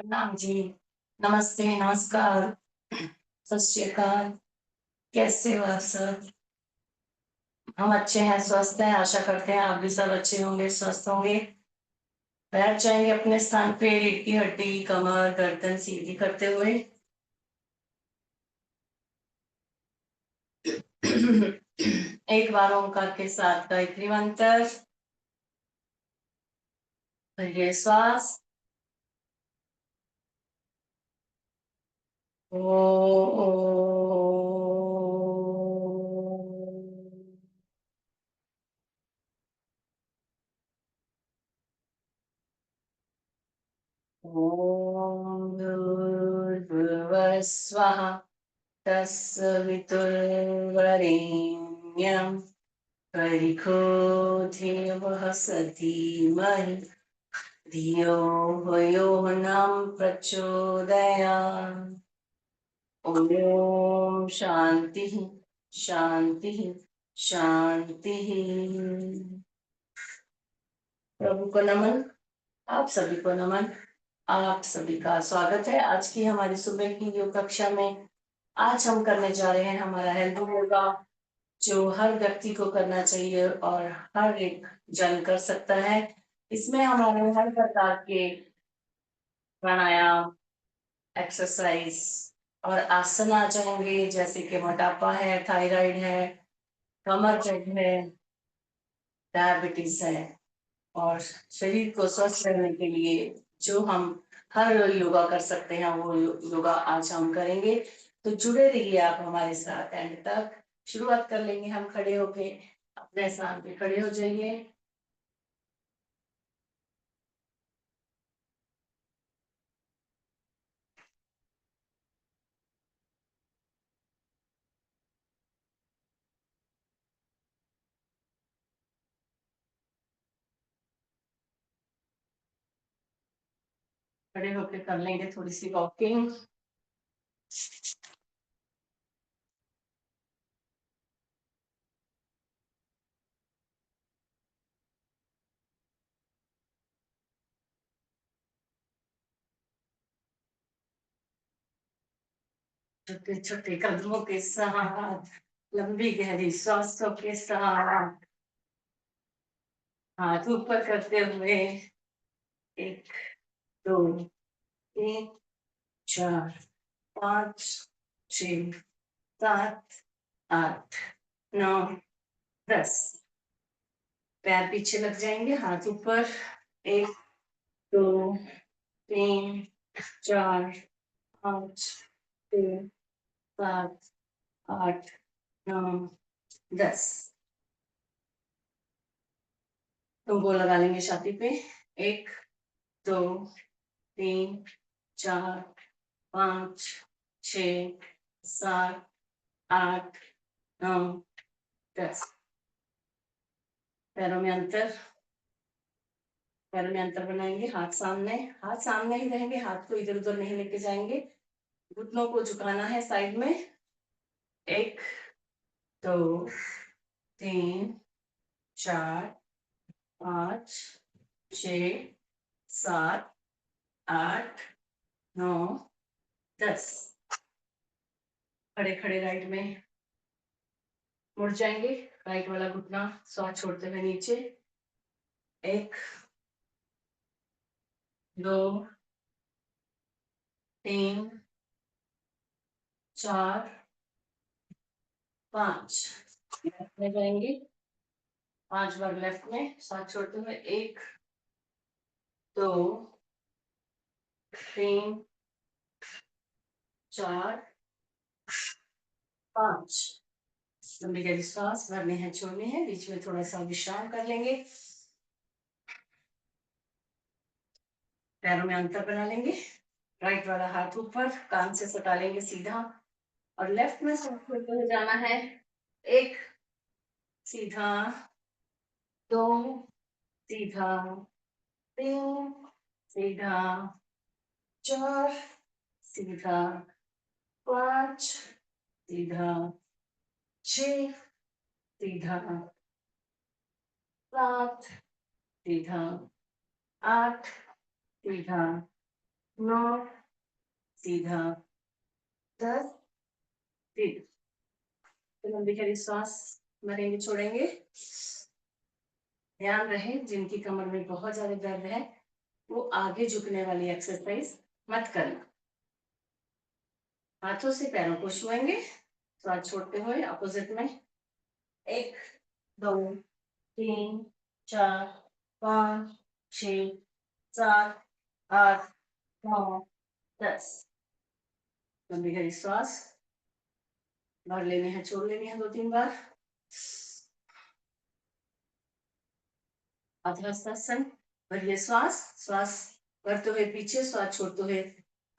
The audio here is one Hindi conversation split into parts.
प्रणाम जी। नमस्ते, नमस्कार, सत श्री अकाल। कैसे हो आप सब? हम अच्छे हैं, स्वस्थ हैं, आशा करते हैं आप भी सब अच्छे होंगे, स्वस्थ होंगे। बैठ जाएंगे अपने स्थान पे, रीढ़ की हड्डी, कमर, गर्दन सीधी करते हुए। एक बार ओंकार के साथ गायत्री मंत्र। भरिए श्वास। ओ। ॐ भूर्भुवः स्वः तत्सवितुर्वरेण्यं भर्गो देवस्य धीमहि धियो यो नः प्रचोदयात्। ओम शांति शांति शांति। प्रभु को नमन। आप सभी को नमन। आप सभी का स्वागत है आज की हमारी सुबह की योग कक्षा में। आज हम करने जा रहे हैं हमारा हेल्थ योगा, जो हर व्यक्ति को करना चाहिए और हर एक जन कर सकता है। इसमें हमारे हर प्रकार के प्राणायाम, एक्सरसाइज और आसन आ जाएंगे, जैसे कि मोटापा है, थायराइड है, कमर दर्द है, डायबिटीज है, और शरीर को स्वस्थ रहने के लिए जो हम हर योगा कर सकते हैं वो योगा आज हम करेंगे। तो जुड़े रहिए आप हमारे साथ एंड तक। शुरुआत कर लेंगे हम खड़े होके। अपने स्थान पे खड़े हो जाइए। खड़े होके कर लेंगे थोड़ी सी वॉकिंग। छोटे छोटे कदमों के साथ, लंबी गहरी सांसों के साथ, हाथ ऊपर करते हुए, एक, दो, तीन, चार, पाँच, छः, सात, आठ, नौ, 10। पैर पीछे लग जाएंगे, हाथ ऊपर। एक, दो, तीन, चार, पाँच, छः, सात, आठ, नौ, 10। तो वो लगा लेंगे छाती पे। एक, दो, तीन, चार, पाँच, छ, सात, आठ, नौ, 10। पैरों में अंतर। पैरों में अंतर बनाएंगे, हाथ सामने। हाथ सामने ही रहेंगे, हाथ को इधर उधर नहीं लेके जाएंगे। घुटनों को झुकाना है साइड में। एक, दो, तीन, चार, पाँच, छ, सात, आठ, नौ, 10। खड़े खड़े राइट में मुड़ जाएंगे। राइट वाला घुटना श्वास छोड़ते हुए नीचे। एक, दो, तीन, चार, पाँच। लेफ्ट में जाएंगे, 5 बार लेफ्ट में सांस छोड़ते हुए। एक, दो, तीन, चार, पाँच। लंबी गहरी सांस भरने हैं, छोड़ने हैं, बीच में थोड़ा सा विश्राम कर लेंगे। पैरों में अंतर बना लेंगे। राइट वाला हाथ ऊपर, कान से सटा लेंगे सीधा, और लेफ्ट में सांस छोड़ते हुए जाना है। एक, सीधा, दो, सीधा, तीन, सीधा, चार, सीधा, पाँच, सीधा, छः, सीधा, सात, सीधा, आठ, सीधा, 9, सीधा 10, सीधा। तो लंबी गहरी सांस भरेंगे, छोड़ेंगे। ध्यान रहे जिनकी कमर में बहुत ज्यादा दर्द है वो आगे झुकने वाली एक्सरसाइज मत करना। हाथों से पैरों को छुएंगे, सांस छोड़ते हुए अपोजिट में। 1, 2, 3, 4, 5, 6, 7, 8, 9, 10। लंबी गहरी सांस भर लेनी है, छोड़ लेनी है 2-3 बार। आत्मस्थासन भरिए श्वास, श्वास भरते हुए पीछे, श्वास छोड़ते हुए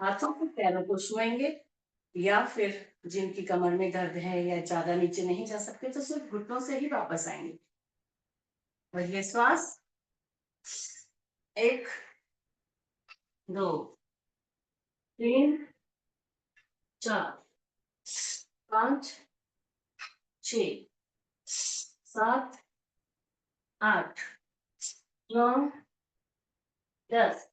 हाथों को पैरों को छुएंगे, या फिर जिनकी कमर में दर्द है या ज्यादा नीचे नहीं जा सकते तो सिर्फ घुटनों से ही वापस आएंगे। भरिए श्वास। 1, 2, 3, 4, 5, 6, 7, 8, 9, 10।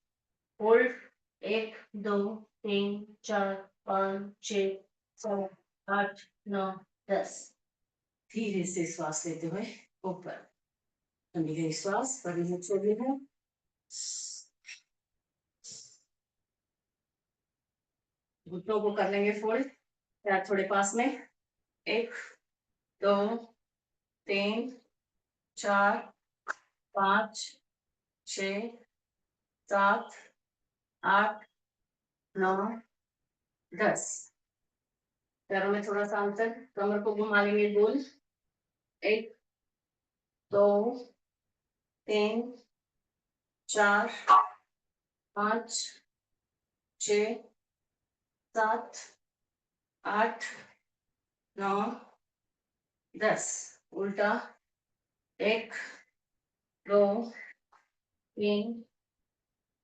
होल्ड। 1, 2, 3, 4, 5, 6, 7, 8, 9, 10। धीरे से श्वास लेते हुए ऊपर। लंबी गहरी श्वास, बड़ी मुख छोड़नी है। घुटनों को कर लेंगे फोल्ड, पैर थोड़े पास में। 1, 2, 3, 4, 5, 6, 7, 8, 9, 10। पैरों में थोड़ा सा अंतर, कमर को घुमा लेंगे गोल। 1, 2, 3, 4, 5, 6, 7, 8, 9, 10। उल्टा। 1, 2, 3,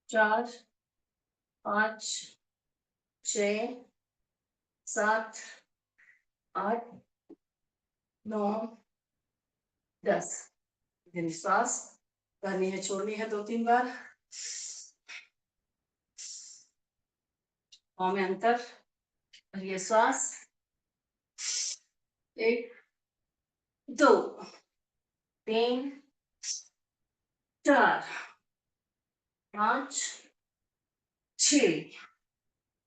4, 5, 6, 7, 8, 9, 10। श्वास करनी है, छोड़नी है 2-3 बार। पाँव में अंतर। ये श्वास। 1, 2, 3, 4, 5, 6,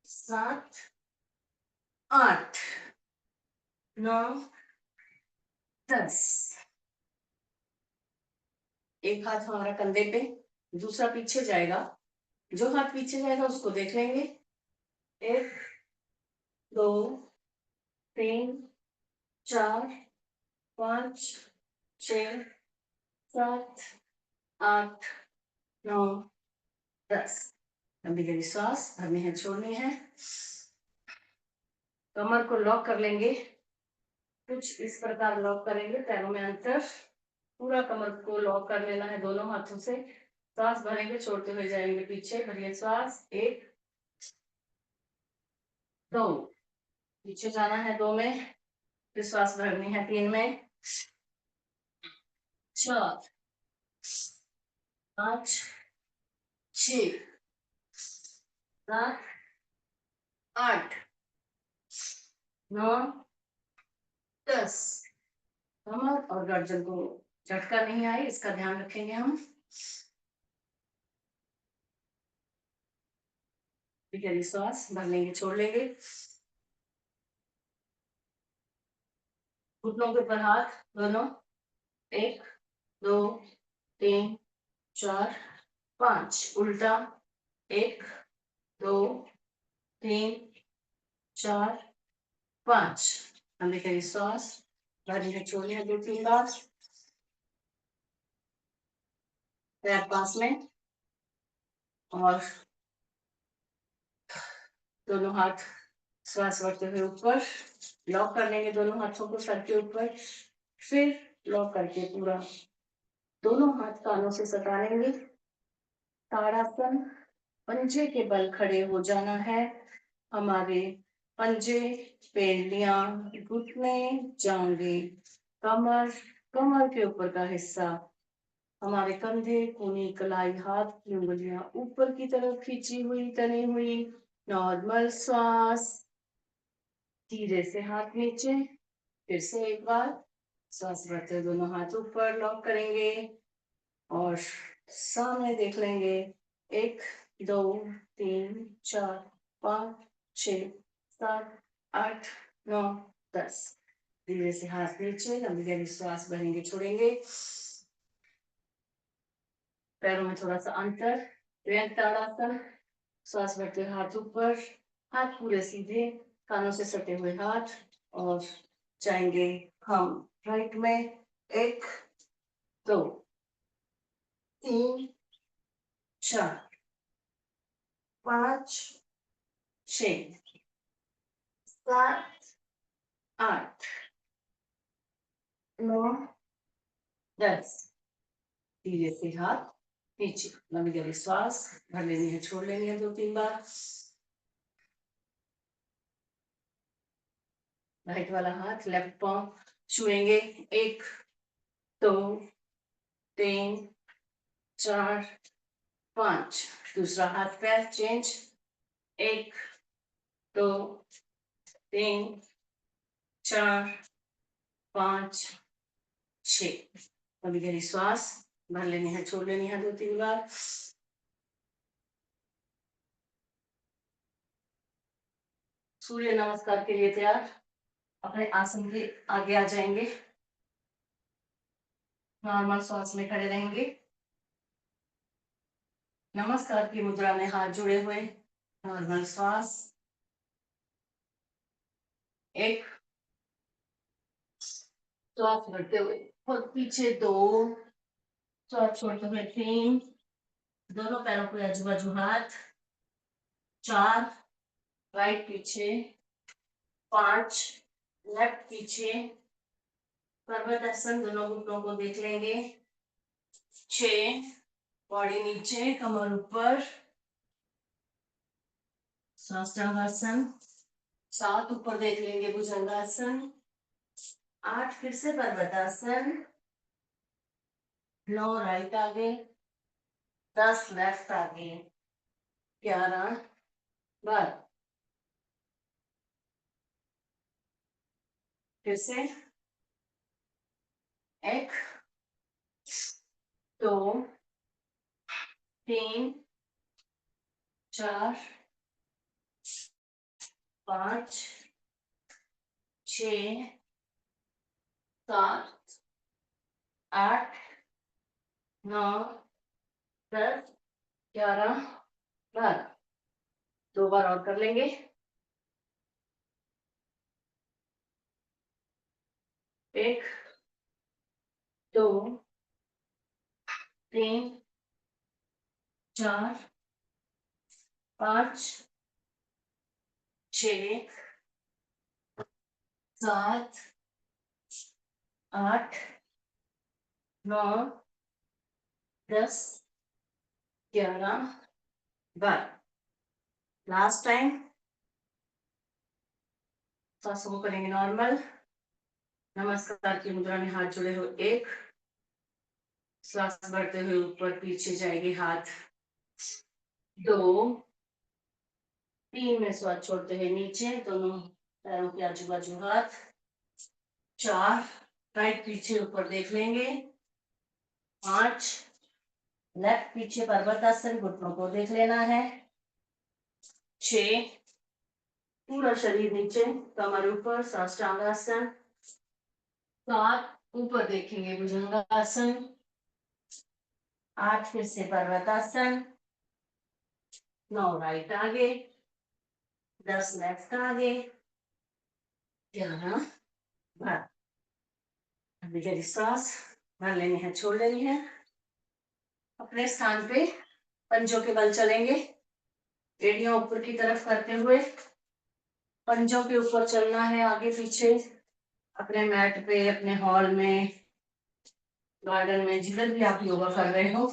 7, 8, 9, 10। एक हाथ हमारा कंधे पे, दूसरा पीछे जाएगा। जो हाथ पीछे जाएगा उसको देख लेंगे। 1, 2, 3, 4, 5, 6, 7, 8, 9, 10। लंबी गहरी सांस भरनी है, छोड़नी है। कमर को लॉक कर लेंगे, कुछ इस प्रकार लॉक करेंगे, पैरों में अंतर। पूरा कमर को लॉक कर लेना है दोनों हाथों से। सांस भरेंगे, छोड़ते हुए जाएंगे पीछे। भरिए श्वास। 1, 2, पीछे जाना है 2 में, फिर श्वास भरनी है 3 में। 4, 5, 6, 7, 8, 9, 10। कमर और गर्दन को झटका नहीं आए इसका ध्यान रखेंगे हम। गहरी श्वास भर लेंगे, छोड़ लेंगे। घुटनों के ऊपर हाथ दोनों। 1, 2, 3, 4, 5। उल्टा। 1, 2, 3, 4, 5। लंबी गहरी श्वास भरनी है, छोड़नी है 2-3 बार। पैर पास में और दोनों हाथ श्वास भरते हुए ऊपर। लॉक कर लेंगे दोनों हाथों को सर के ऊपर, फिर लॉक करके पूरा दोनों हाथ कानों से सटा लेंगे। ताड़ासन। पंजे के बल खड़े हो जाना है। हमारे पंजे, पेंडियां, घुटने, जांघें, कमर, कमर के ऊपर का हिस्सा हमारे कंधे, कोहनी, कलाई, हाथ की उंगलियां ऊपर की तरफ खींची हुई, तनी हुई। नॉर्मल श्वास। धीरे से हाथ नीचे। फिर से एक बार श्वास भरते हुए दोनों हाथ ऊपर लॉक करेंगे और सामने देख लेंगे। 1 2 3 4 5 6 7 8 9 10। धीरे से हाथ नीचे, लंबी गहरी श्वास भरेंगे, छोड़ेंगे। पैरों में थोड़ा सा अंतर। ताड़ासन। श्वास भरते हुए हाथ ऊपर, हाथ पूरे सीधे, कानों से सटे हुए हाथ। और जाएंगे हम राइट में। 1 2 3 4 5 6 7 8 9 10। धीरे से हाथ नीचे, लंबी गहरी श्वास भर लेनी है, छोड़ लेनी है 2-3 बार। राइट वाला हाथ लेफ्ट पांव छुएंगे। 1 2 3 4 5। दूसरा हाथ पैर चेंज। 1 2 3 4 5 6। लंबी गहरी श्वास भर लेनी है, छोड़ लेनी है 2-3 बार। सूर्य नमस्कार के लिए तैयार। अपने आसन के आगे आ जाएंगे। नॉर्मल श्वास में खड़े रहेंगे। नमस्कार की मुद्रा में हाथ जुड़े हुए। नॉर्मल श्वास। 1। श्वास भरते हुए खुद पीछे 2। श्वास छोड़ते हुए 3। दोनों पैरों के आजू बाजू हाथ। 4। राइट पीछे। 5। लेफ्ट पीछे। पर्वतासन, दोनों घुटनों को देख लेंगे। 6। बॉडी नीचे, कमर ऊपर। साष्टांगासन। 7 ऊपर देख लेंगे, भुजंगासन। 8 फिर से पर्वतासन। 9 राइट आगे। 10 लेफ्ट आगे। 11 12। फिर से 1 2 3 4 5 6 7 8 9 10 11 12। 2 बार और कर लेंगे। 1 2 3 4 5 6 7 8 9 10 11 12। Last time. सांसों को करेंगे नॉर्मल। नमस्कार की मुद्रा में हाथ जुड़े हुए। 1। श्वास बढ़ते हुए ऊपर पीछे जाएंगे हाथ। 2। 3 में श्वास छोड़ते हुए नीचे, दोनों पैरों के आजू बाजू हाथ। 4। राइट पीछे ऊपर देख लेंगे। 5। लेफ्ट पीछे पर्वतासन, घुटनों को देख लेना है। 6। पूरा शरीर नीचे, कमर ऊपर, साष्टांगासन। 7 ऊपर देखेंगे, भुजंगासन। 8 फिर से पर्वतासन। 9 राइट आगे। 10 लेफ्ट आगे। 11 12। अभी गहरी सांस भर लेनी है, छोड़ लेनी है। अपने स्थान पे पंजों के बल चलेंगे। एड़ियां ऊपर की तरफ करते हुए पंजों के ऊपर चलना है, आगे पीछे। अपने मैट पे, अपने हॉल में, गार्डन में, जिधर भी आप योगा कर रहे हो,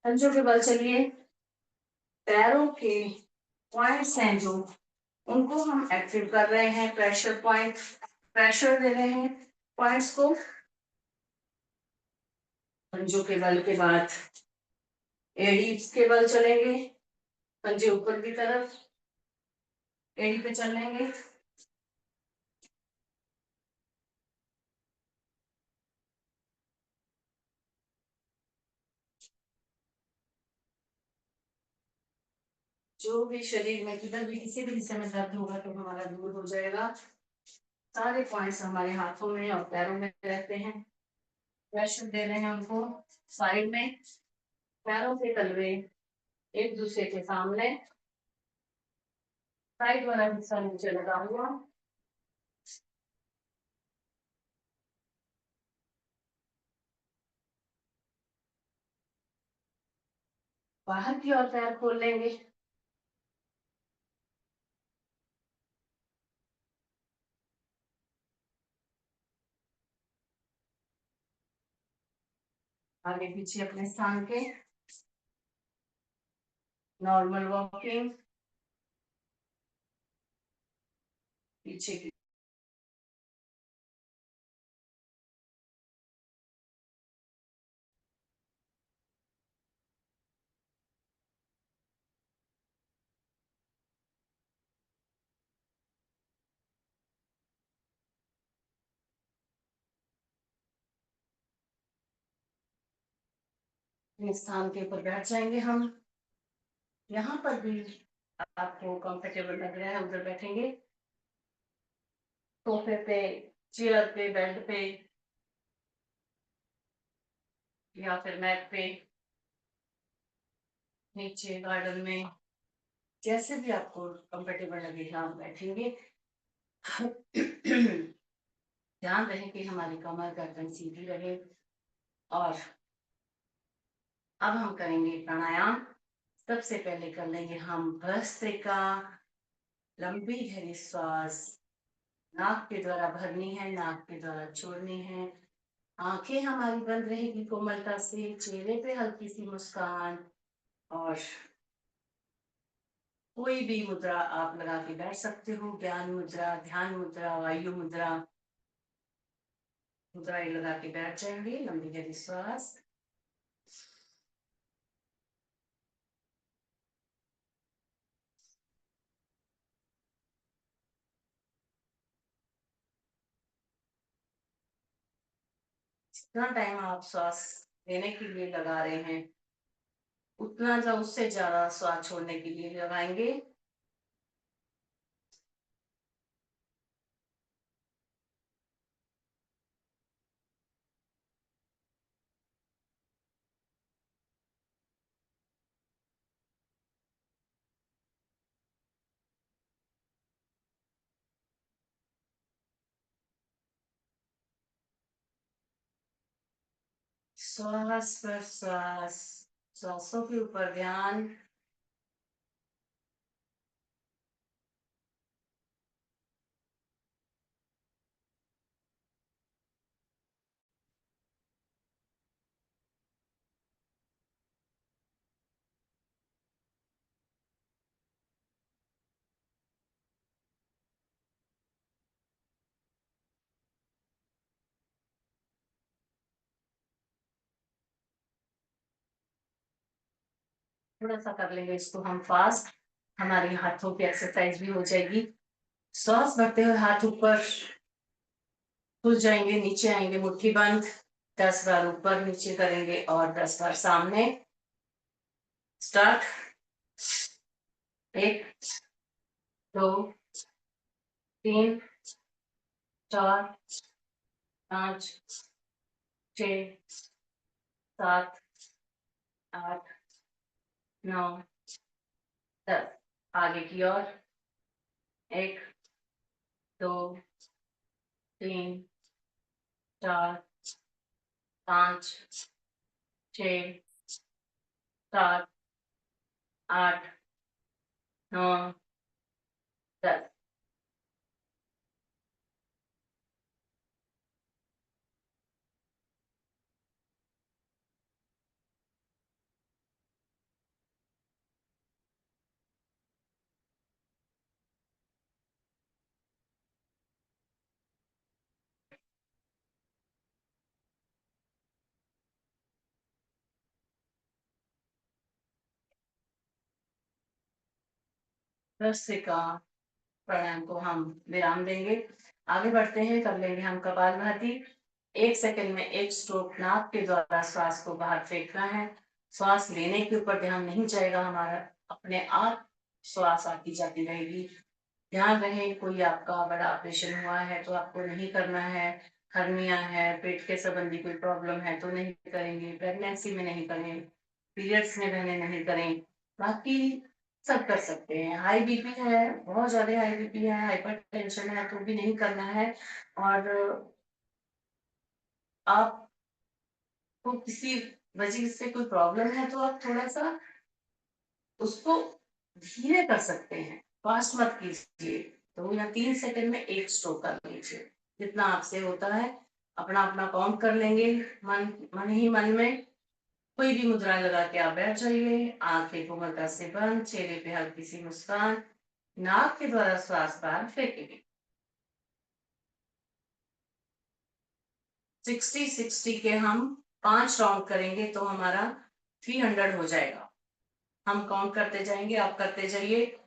पंजों के बल चलिए। पैरों के पॉइंट्स हैं जो, उनको हम एक्टिव कर रहे हैं। प्रेशर पॉइंट, प्रेशर दे रहे हैं पॉइंट्स को। पंजों के बल के बाद एड़ी के बल चलेंगे, पंजे ऊपर की तरफ एड़ी पे चलेंगे। जो भी शरीर में किधर भी किसी भी हिस्से में दर्द होगा तो हमारा दूर हो जाएगा। सारे पॉइंट्स हमारे हाथों में और पैरों में रहते हैं। प्रेशर दे रहे हैं उनको साइड में, पैरों के तलवे एक दूसरे के सामने, साइड वाला हिस्सा नीचे लगा हुआ। बाहर की ओर पैर खोल लेंगे। आगे पीछे अपने स्थान के नॉर्मल वॉकिंग, पीछे की अपने स्थान के ऊपर बैठ जाएंगे हम। यहाँ पर भी आपको कंफर्टेबल लग रहा है उधर बैठेंगे, सोफे पे, चेयर पे, बेड पे या फिर मैट पे, नीचे गार्डन में, जैसे भी आपको कंफर्टेबल लगे आप बैठेंगे। ध्यान रहे कि हमारी कमर गर्दन सीधी रहे। और अब हम करेंगे प्राणायाम। सबसे पहले कर लेंगे हम भस्त्रिका, लंबी गहरी श्वास नाक के द्वारा भरनी है, नाक के द्वारा छोड़नी है। आंखें हमारी बंद रहेगी कोमलता से, चेहरे पे हल्की सी मुस्कान, और कोई भी मुद्रा आप लगा के बैठ सकते हो। ज्ञान मुद्रा, ध्यान मुद्रा, वायु मुद्रा, मुद्राएं लगा के बैठ जाएंगे। लंबी गहरी श्वास, जितना टाइम आप श्वास लेने के लिए लगा रहे हैं उतना या उससे ज्यादा श्वास छोड़ने के लिए लगाएंगे। श्वास पर श्वास, श्वासों के ऊपर ध्यान। थोड़ा सा कर लेंगे इसको हम फास्ट, हमारी हाथों की एक्सरसाइज भी हो जाएगी। श्वास भरते हुए हाथ ऊपर खुल जाएंगे, नीचे आएंगे मुट्ठी बंद। 10 बार ऊपर नीचे करेंगे और 10 बार सामने। स्टार्ट। 1, 2, 3, 4, 5, 6, 7, 8, 9, 10। आगे की ओर। 1, 2, 3, 4, 5, 6, 7, 8, 9, 10। भस्त्रिका प्राणायाम को हम विराम देंगे। आगे बढ़ते हैं, कर लेंगे हम कपालभाति। 1 सेकंड में 1 स्ट्रोक नाक के द्वारा श्वास को बाहर फेंकना है। श्वास लेने के ऊपर ध्यान नहीं जाएगा हमारा, अपने आप श्वास आती जाती रहेगी। ध्यान रहे, कोई आपका बड़ा ऑपरेशन हुआ है तो आपको नहीं करना है। हर्निया है, पेट के संबंधी कोई प्रॉब्लम है तो नहीं करेंगे, प्रेगनेंसी में नहीं करें, पीरियड्स में बहने नहीं करें, बाकी सब कर सकते हैं। हाई बीपी है, बहुत ज्यादा हाई बीपी है, हाइपर टेंशन है तो भी नहीं करना है। और आपको किसी वजह से कोई प्रॉब्लम है तो आप थोड़ा सा उसको धीरे कर सकते हैं, फास्ट मत कीजिए। तो या 3 सेकंड में 1 स्ट्रोक कर लीजिए, जितना आपसे होता है। अपना अपना काउंट कर लेंगे, मन ही मन में। कोई भी मुद्रा लगा के आप बैठ जाइए, आंखें कोमलता से बंद, चेहरे पे हल्की सी मुस्कान, नाक के द्वारा श्वास बाहर फेंकेंगे। 60-60 के हम 5 राउंड करेंगे तो हमारा 300 हो जाएगा। हम काउंट करते जाएंगे, आप करते जाइए।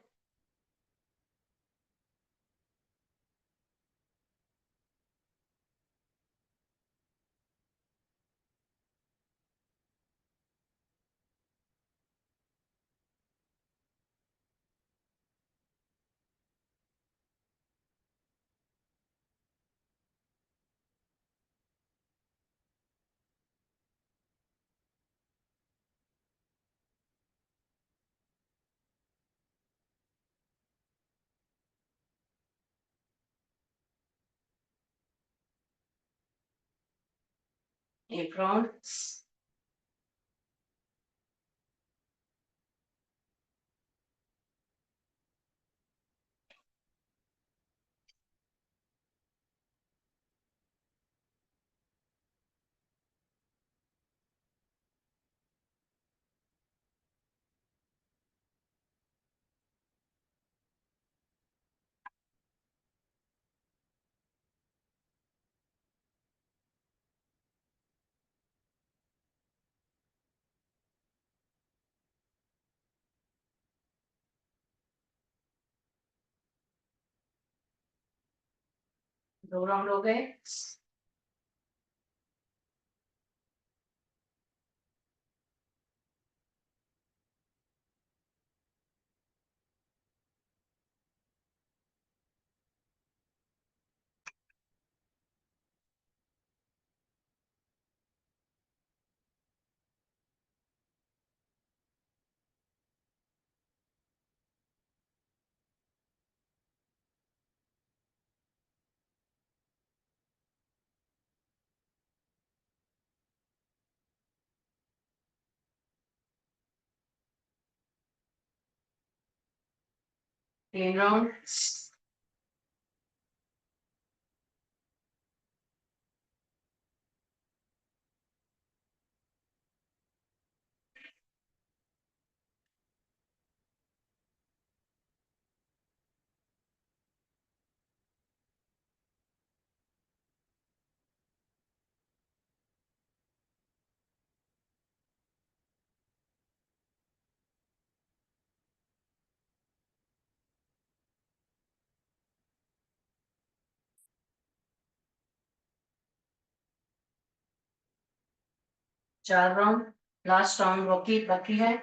एक राउंड, 2 राउंड हो गए। 3 राउंड, 4 राउंड, लास्ट राउंड बाकी बाकी है।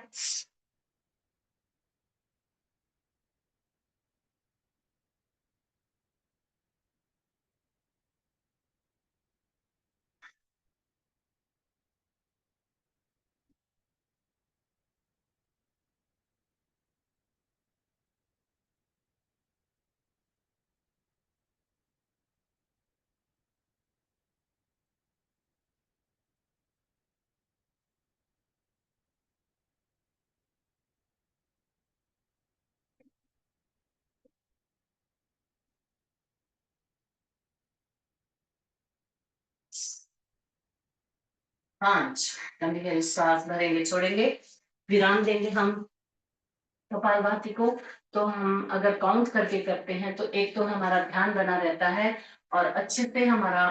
पांच, लंबी गहरी सांस भरेंगे, छोड़ेंगे, विराम देंगे हम कपालभाति को। तो हम अगर काउंट करके करते हैं तो एक तो हमारा ध्यान बना रहता है और अच्छे से हमारा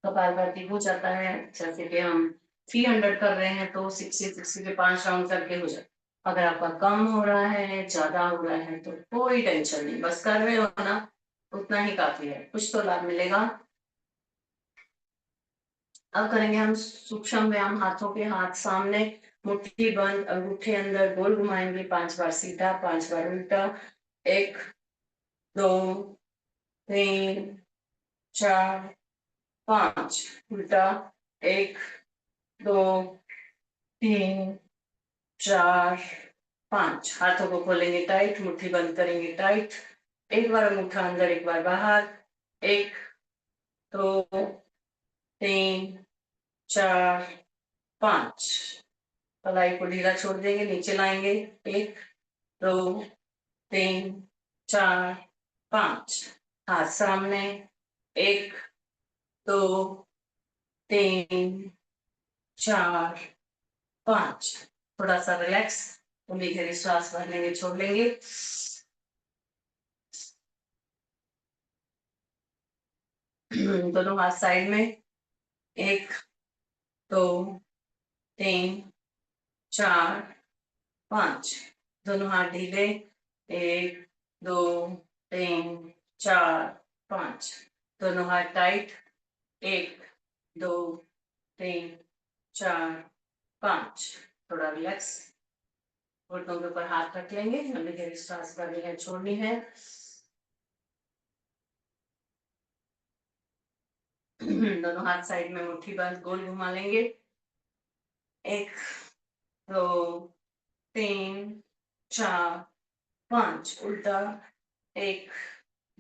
कपालभाति हो जाता है। जैसे कि हम 300 कर रहे हैं तो 60-60 के 5 राउंड करके हो जाए। अगर आपका कम हो रहा है, ज्यादा हो रहा है, तो कोई टेंशन नहीं, बस कर रहे हो ना, उतना ही काफी है, कुछ तो लाभ मिलेगा। अब करेंगे हम सूक्ष्म व्यायाम। हाथों के हाथ सामने, मुट्ठी बंद, अंगूठे अंदर, गोल घुमाएंगे 5 बार सीधा, 5 बार उल्टा। 1 2 3 4 5 उल्टा। 1 2 3 4 5। हाथों को खोलेंगे टाइट, मुट्ठी बंद करेंगे टाइट। एक बार अंगूठा अंदर, एक बार बाहर। 1 2 3 4 5। कलाई को ढीला छोड़ देंगे, नीचे लाएंगे। 1 2 3 4 5। हाथ सामने। 1 2 3 4 5। थोड़ा सा रिलैक्स, उंगली गहरी श्वास भर लेंगे, छोड़ लेंगे। दोनों हाथ साइड में। 1 2 3 4 5। दोनों हाथ ढीले। 1 2 3 4 5। दोनों हाथ टाइट। 1 2 3 4 5। थोड़ा रिलैक्स, घुटनों के ऊपर हाथ रख लेंगे, लंबी गहरी सांस भरनी है, छोड़नी है। दोनों हाथ साइड में, मुट्ठी बंद, गोल घुमा लेंगे। 1 2 3 4 5 उल्टा। 1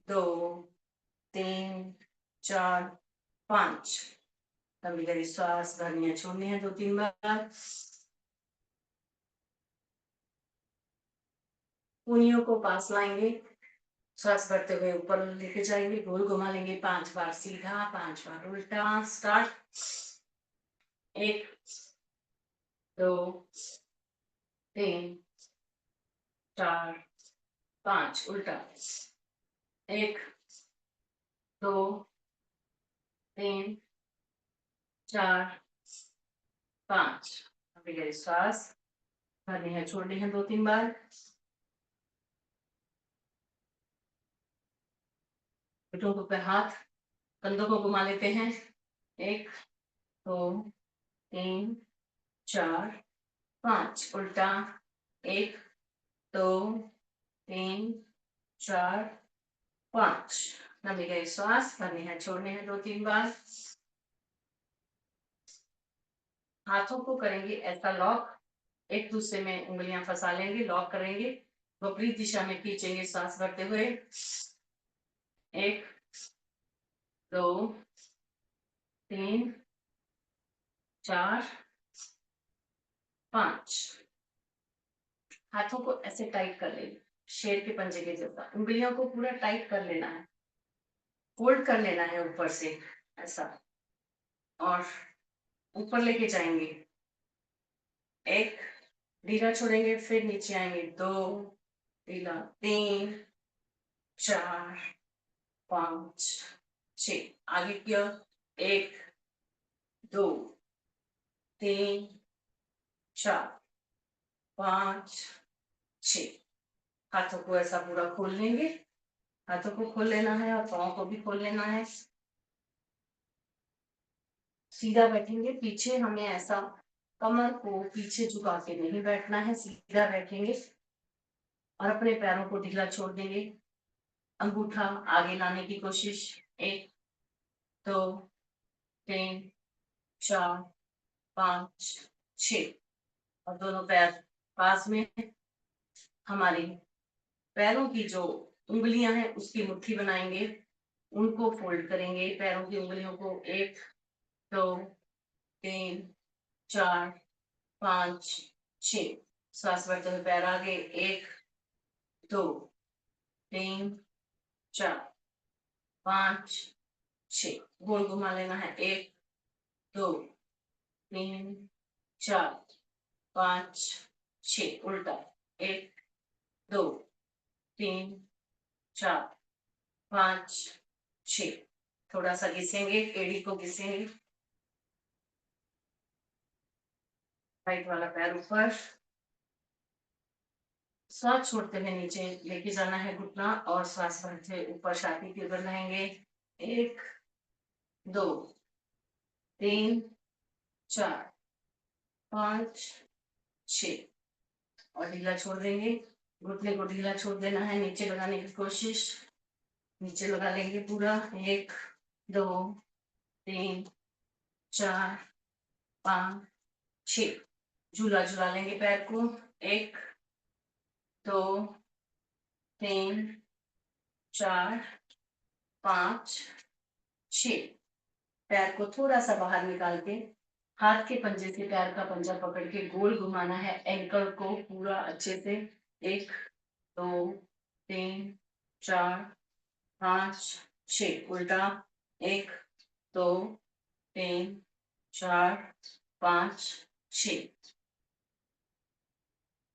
2 3 4 5। लंबी गहरी सांस भरनी है, छोड़नी है 2 3 बार। उंगलियों को पास लाएंगे, सांस भरते हुए ऊपर लेके जाएंगे, गोल घुमा लेंगे 5 बार सीधा, 5 बार उल्टा। स्टार्ट। 1 2 3 4 5 उल्टा। 1 2 3 4 5। अभी गहरी सांस भरनी है, छोड़नी है 2 3 बार। घुटनों पे हाथ, कंधों को घुमा लेते हैं। 1 2 3 4 5 उल्टा। 1 2 3 4 5। लंबी गहरी सांस भरनी है, छोड़नी है 2 3 बार। हाथों को करेंगे ऐसा लॉक, एक दूसरे में उंगलियां फंसा लेंगे, लॉक करेंगे, विपरीत दिशा में खींचेंगे सांस भरते हुए। 1 2 3 4 5। हाथों को ऐसे टाइट कर लेंगे, शेर के पंजे के जैसा, उंगलियों को पूरा टाइट कर लेना है, फोल्ड कर लेना है ऊपर से ऐसा, और ऊपर लेके जाएंगे। 1 ढीला छोड़ेंगे, फिर नीचे आएंगे। 2 ढीला, 3 4 5 6। आगे किया। 1 2 3 4 5 6। हाथों को ऐसा पूरा खोल लेंगे, हाथों को खोल लेना है और पाँव को भी खोल लेना है। सीधा बैठेंगे, पीछे हमें ऐसा कमर को पीछे झुका के नहीं बैठना है, सीधा बैठेंगे और अपने पैरों को ढीला छोड़ देंगे। अंगूठा आगे लाने की कोशिश। 1 2 3 4 5 6। और दोनों पैर पास में। हमारी पैरों की जो उंगलियां हैं उसकी मुट्ठी बनाएंगे, उनको फोल्ड करेंगे, पैरों की उंगलियों को। 1 2 3 4 5 6। सांस भरते हुए पैर आगे। 1 2 3 4 5 6। गोल घुमा लेना है। 1 2 3 4 5 6 उल्टा। 1 2 3 4 5 6। थोड़ा सा घिसेंगे, एड़ी को घिसेंगे, राइट वाला पैर ऊपर। श्वास छोड़ते हुए नीचे लेके जाना है घुटना और श्वास भरते ऊपर छाती के ऊपर रहेंगे। 1 2 3 4 5 6 और ढीला छोड़ देंगे। घुटने को ढीला छोड़ देना है, नीचे लगाने की कोशिश। नीचे लगा लेंगे पूरा। 1 2 3 4 5 6 झूला झूला लेंगे पैर को। 1 2 3 4 5 6 पैर को थोड़ा सा बाहर निकाल के हाथ के पंजे से पैर का पंजा पकड़ के गोल घुमाना है, एंकल को पूरा अच्छे से। 1 2 3 4 5 6 उल्टा। 1 2 3 4 5 6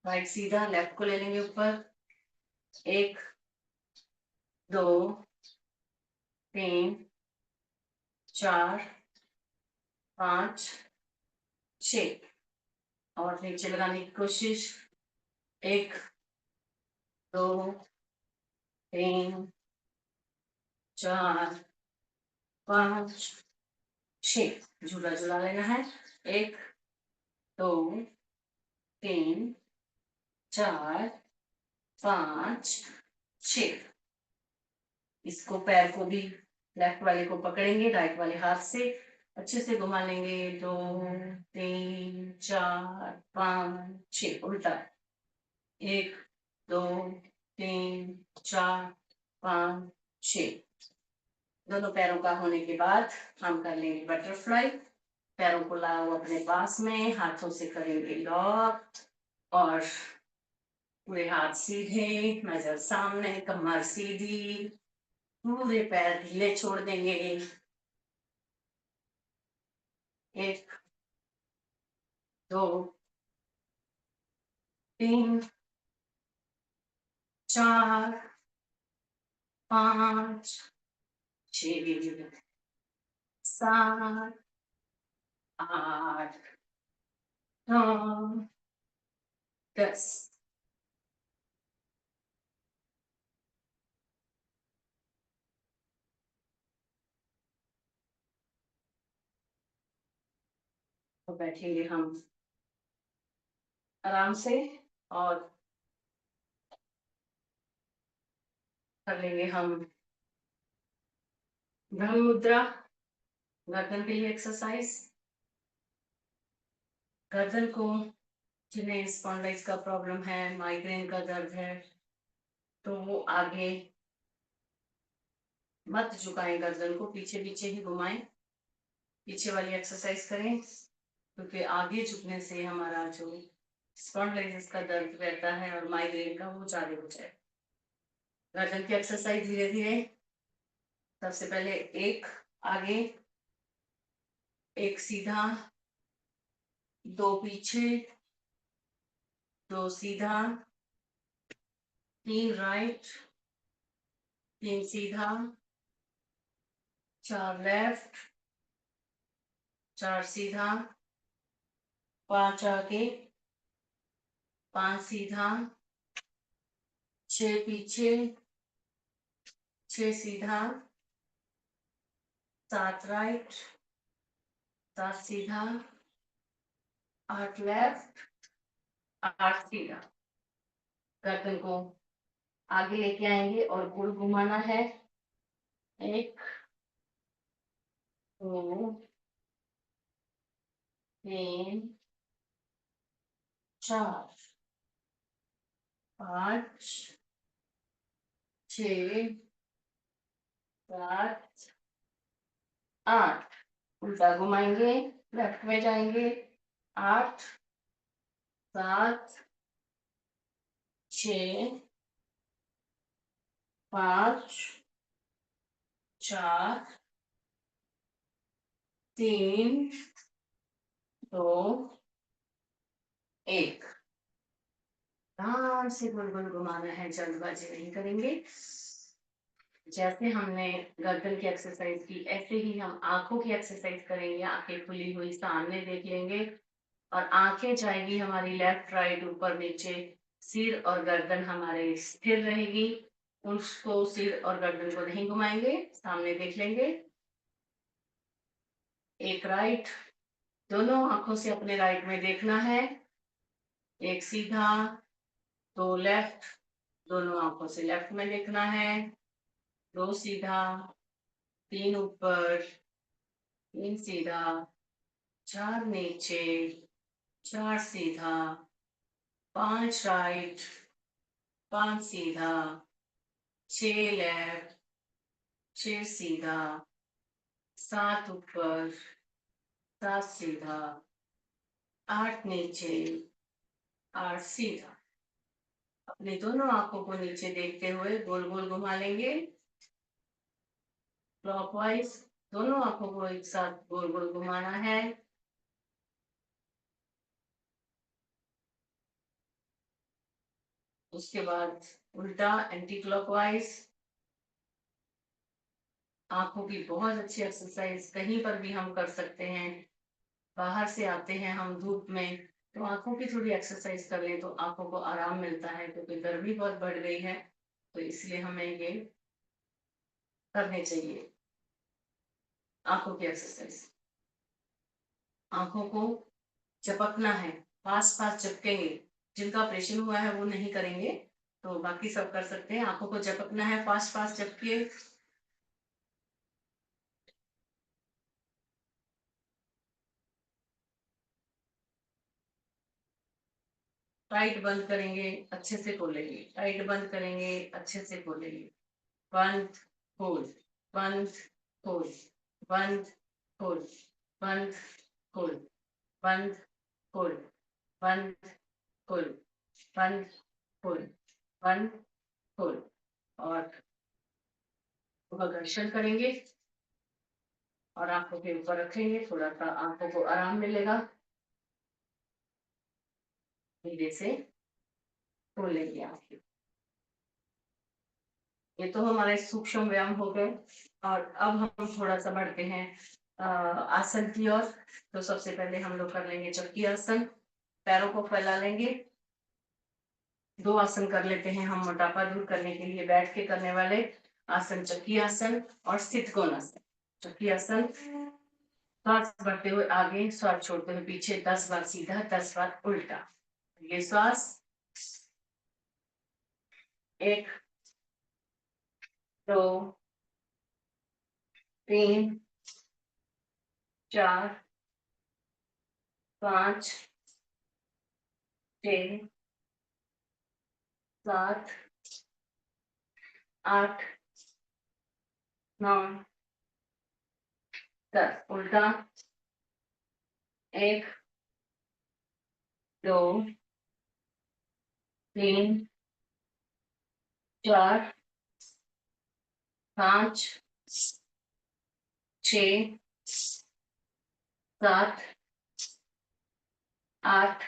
राइट सीधा, लेफ्ट को ले लेंगे ऊपर। 1 2 3 4 5 6 और नीचे लगाने की कोशिश। 1 2 3 4 5 6 झूला झूला लेना है। 1 2 3 4 5 6 इसको पैर को भी लेफ्ट वाले को पकड़ेंगे, राइट वाले हाथ से अच्छे से घुमा लेंगे। 2 3 4 5 6 उल्टा। 1 2 3 4 5 6 दोनों पैरों का होने के बाद हम कर लेंगे बटरफ्लाई। पैरों को लाओ अपने पास में, हाथों से करेंगे लॉक और पूरे हाथ सीधे, नजर सामने, कमर सीधी, पूरे पैर ढीले छोड़ देंगे। 1 2 3 4 5 6 7 8 9 10 तो बैठेंगे हम आराम से और कर लेंगे हम ब्रह्म मुद्रा। गर्दन के लिए एक्सरसाइज। गर्दन को जिन्हें स्पॉन्डिलाइटिस का प्रॉब्लम है, माइग्रेन का दर्द है, तो वो आगे मत झुकाएं, गर्दन को पीछे पीछे ही घुमाएं। पीछे वाली एक्सरसाइज करें क्योंकि आगे झुकने से हमारा जो स्पॉन्डिलाइटिस का दर्द रहता है और माइग्रेन का वो ज्यादा हो जाए। गर्दन की एक्सरसाइज धीरे धीरे। सबसे पहले एक आगे, एक सीधा, 2 पीछे, 2 सीधा, 3 राइट, 3 सीधा, 4 लेफ्ट, 4 सीधा, 5 आगे, 5 सीधा, 6 पीछे, 6 सीधा, 7 राइट, 7 सीधा, 8 लेफ्ट, 8 सीधा। गर्दन को आगे लेके आएंगे और गोल घुमाना है। 1 2 3 4 5 6 7 8 उल्टा घुमाएंगे, लेफ्ट में जाएंगे। 8 7 6 5 4 3 2 1 ध्यान से गोल गोल घुमाना है, जल्दबाजी नहीं करेंगे। जैसे हमने गर्दन की एक्सरसाइज की ऐसे ही हम आंखों की एक्सरसाइज करेंगे। आंखें खुली हुई सामने देख लेंगे और आंखें जाएगी हमारी लेफ्ट राइट ऊपर नीचे सिर और गर्दन हमारे स्थिर रहेगी, उसको सिर और गर्दन को नहीं घुमाएंगे, सामने देख लेंगे। एक राइट, दोनों आंखों से अपने राइट में देखना है। एक सीधा, दो लेफ्ट, दोनों आंखों से लेफ्ट में देखना है। दो सीधा, तीन ऊपर, तीन सीधा, चार नीचे, चार सीधा, पांच राइट, पांच सीधा, छह लेफ्ट, छह सीधा, सात ऊपर, सात सीधा, आठ नीचे, आठ सीधा। अपनी दोनों आंखों को नीचे देखते हुए गोल गोल घुमा लेंगे क्लॉकवाइज। दोनों आंखों को एक साथ गोल गोल घुमाना है। उसके बाद उल्टा एंटी क्लॉकवाइज। आंखों की बहुत अच्छी एक्सरसाइज कहीं पर भी हम कर सकते हैं। बाहर से आते हैं हम धूप में, तो आंखों की थोड़ी एक्सरसाइज कर लें तो आंखों को आराम मिलता है, क्योंकि गर्मी बहुत बढ़ गई है, तो इसलिए हमें ये करने चाहिए आंखों की एक्सरसाइज। आंखों को झपकना है, पास पास झपकेंगे। जिनका ऑपरेशन हुआ है वो नहीं करेंगे, तो बाकी सब कर सकते हैं। आंखों को झपकना है, पास पास झपकिए। टाइट बंद करेंगे, अच्छे से खोलेंगे, टाइट बंद करेंगे, अच्छे से खोलेंगे। बंद, खोल, बंद, खोल, बंद, खोल, बंद, खोल, बंद, खोल, बंद, खोल, बंद, खोल, बंद, खोल। और घर्षण करेंगे और आंखों के ऊपर रखेंगे, थोड़ा सा आंखों को आराम मिलेगा। धीरे से खोलेंगे आंखें। ये तो हमारे सूक्ष्म व्यायाम हो गए। और अब हम थोड़ा सा बढ़ते हैं आसन की ओर। तो सबसे पहले हम लोग कर लेंगे चक्की आसन। पैरों को फैला लेंगे। दो आसन कर लेते हैं हम मोटापा दूर करने के लिए बैठ के करने वाले आसन, चक्की आसन और स्थित कोण आसन। चक्की आसन, श्वास बढ़ते हुए आगे, श्वास छोड़ते हुए पीछे, 10 बार सीधा, 10 बार उल्टा। ये श्वास, एक, दो, तीन, चार, पांच, छह, सात, आठ, नौ, 10। उल्टा, एक, दो, तीन, चार, पांच, छ, सात, आठ,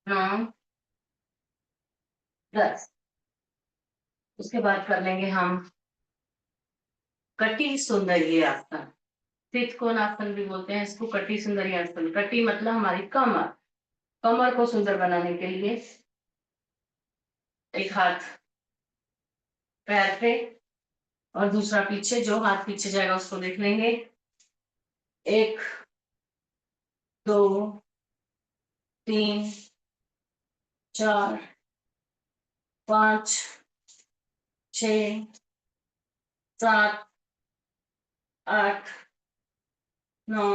नौ, 10। उसके बाद कर लेंगे हम कटी सुंदरी आसन। स्थित कोण आसन भी बोलते हैं इसको, कटी सुंदरी आसन। कटी मतलब हमारी कमर। कमर को सुंदर बनाने के लिए एक हाथ पैर पे और दूसरा पीछे, जो हाथ पीछे जाएगा उसको देख लेंगे। एक, दो, तीन, चार, पांच, छ, सात, आठ, नौ,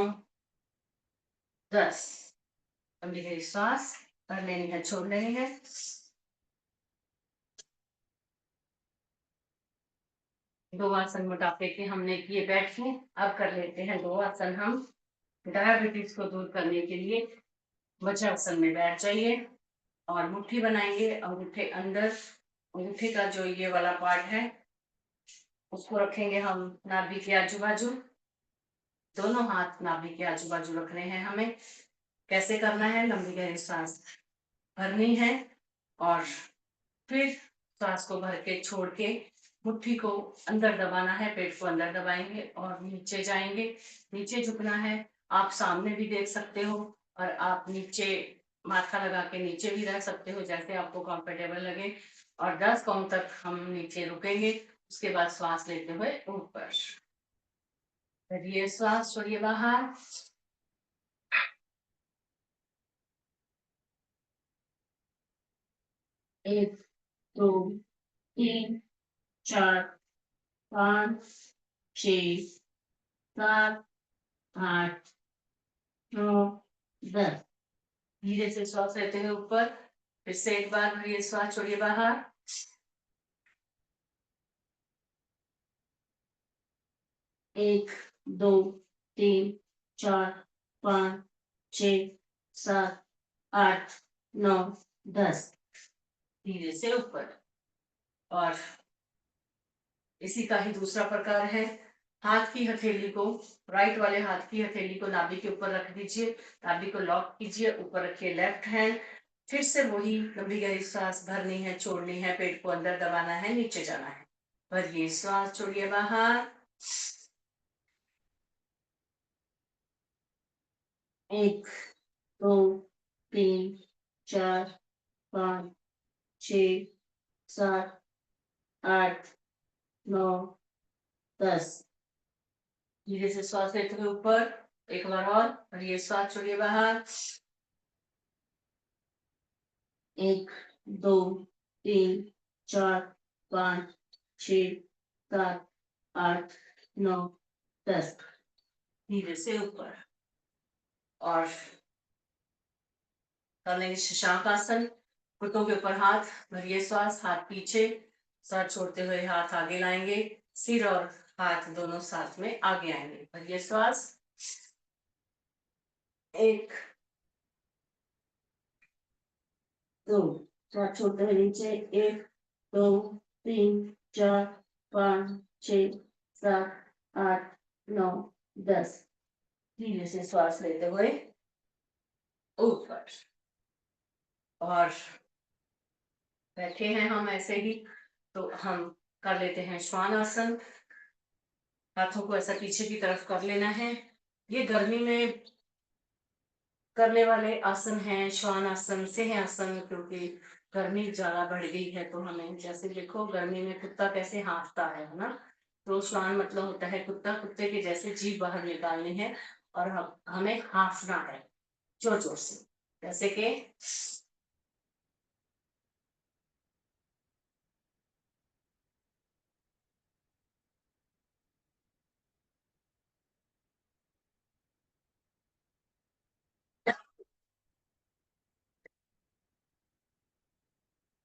10। अब धीरे श्वास कर लेनी है, छोड़ लेनी है। दो आसन मोटापे के हमने किए बैठ के। अब कर लेते हैं दो आसन हम डायबिटीज को दूर करने के लिए। वज्रासन में बैठ जाइए और मुट्ठी बनाएंगे। अंगूठे अंदर, अंगूठे का जो ये वाला पार्ट है उसको रखेंगे हम नाभि के आजू बाजू। दोनों हाथ नाभि के आजू बाजू रखने हैं हमें। कैसे करना है? लंबी गहरी सांस भरनी है और फिर सांस को भर के छोड़ के मुट्ठी को अंदर दबाना है। पेट को अंदर दबाएंगे और नीचे जाएंगे। नीचे झुकना है। आप सामने भी देख सकते हो और आप नीचे माथा लगा के नीचे भी रह सकते हो, जैसे आपको कंफर्टेबल लगे। और 10 काउंट तक हम नीचे रुकेंगे, उसके बाद श्वास लेते हुए ऊपर। करिए श्वास, छोड़िए बाहर। 1, 2, 3, 4, 5, 6, 7, 8, 9, 10। धीरे से श्वास लेते हुए ऊपर। फिर से एक बार भरिए श्वास, छोड़िए बाहर। 1, 2, 3, 4, 5, 6, 7, 8, 9, 10। धीरे से ऊपर। और इसी का ही दूसरा प्रकार है। हाथ की हथेली को, राइट वाले हाथ की हथेली को नाभि के ऊपर रख दीजिए, नाभि को लॉक कीजिए, ऊपर रखिए लेफ्ट हैंड। फिर से वही लंबी गहरी सांस भरनी है, छोड़नी है, पेट को अंदर दबाना है, नीचे जाना है। भरिए श्वास, छोड़िए बाहर। 1, 2, 3, 4, 5, 6, 7, 8, 9, 10। धीरे से श्वास लेते हुए ऊपर। एक बार और भरिए श्वास, छोड़िए बाहर। 1, 2, 3, 4, 5, 6, 7, 8, 9, 10। धीरे से ऊपर। और कर लेंगे शशांक आसन। घुटनों के ऊपर हाथ, भरिए श्वास, हाथ पीछे, सर छोड़ते हुए हाथ आगे लाएंगे, सिर और हाथ दोनों साथ में आगे आएंगे। भरिए श्वास। 1, 2, सर छोड़ते हुए नीचे। 1, 2, 3, 4, 5, 6, 7, 8, 9, 10। धीरे से श्वास लेते हुए ऊपर। और बैठे हैं हम ऐसे ही, तो हम कर लेते हैं श्वान आसन। हाथों को ऐसा पीछे की तरफ कर लेना है। ये गर्मी में करने वाले आसन हैं, श्वान आसन, सिंह आसन, क्योंकि गर्मी ज्यादा बढ़ गई है। तो हमें, जैसे देखो गर्मी में कुत्ता कैसे हाँफता है ना, तो श्वान मतलब होता है कुत्ता, कुत्ते के जैसे जीभ बाहर निकालनी है और हमें हाँफना है जोर जोर से, जैसे कि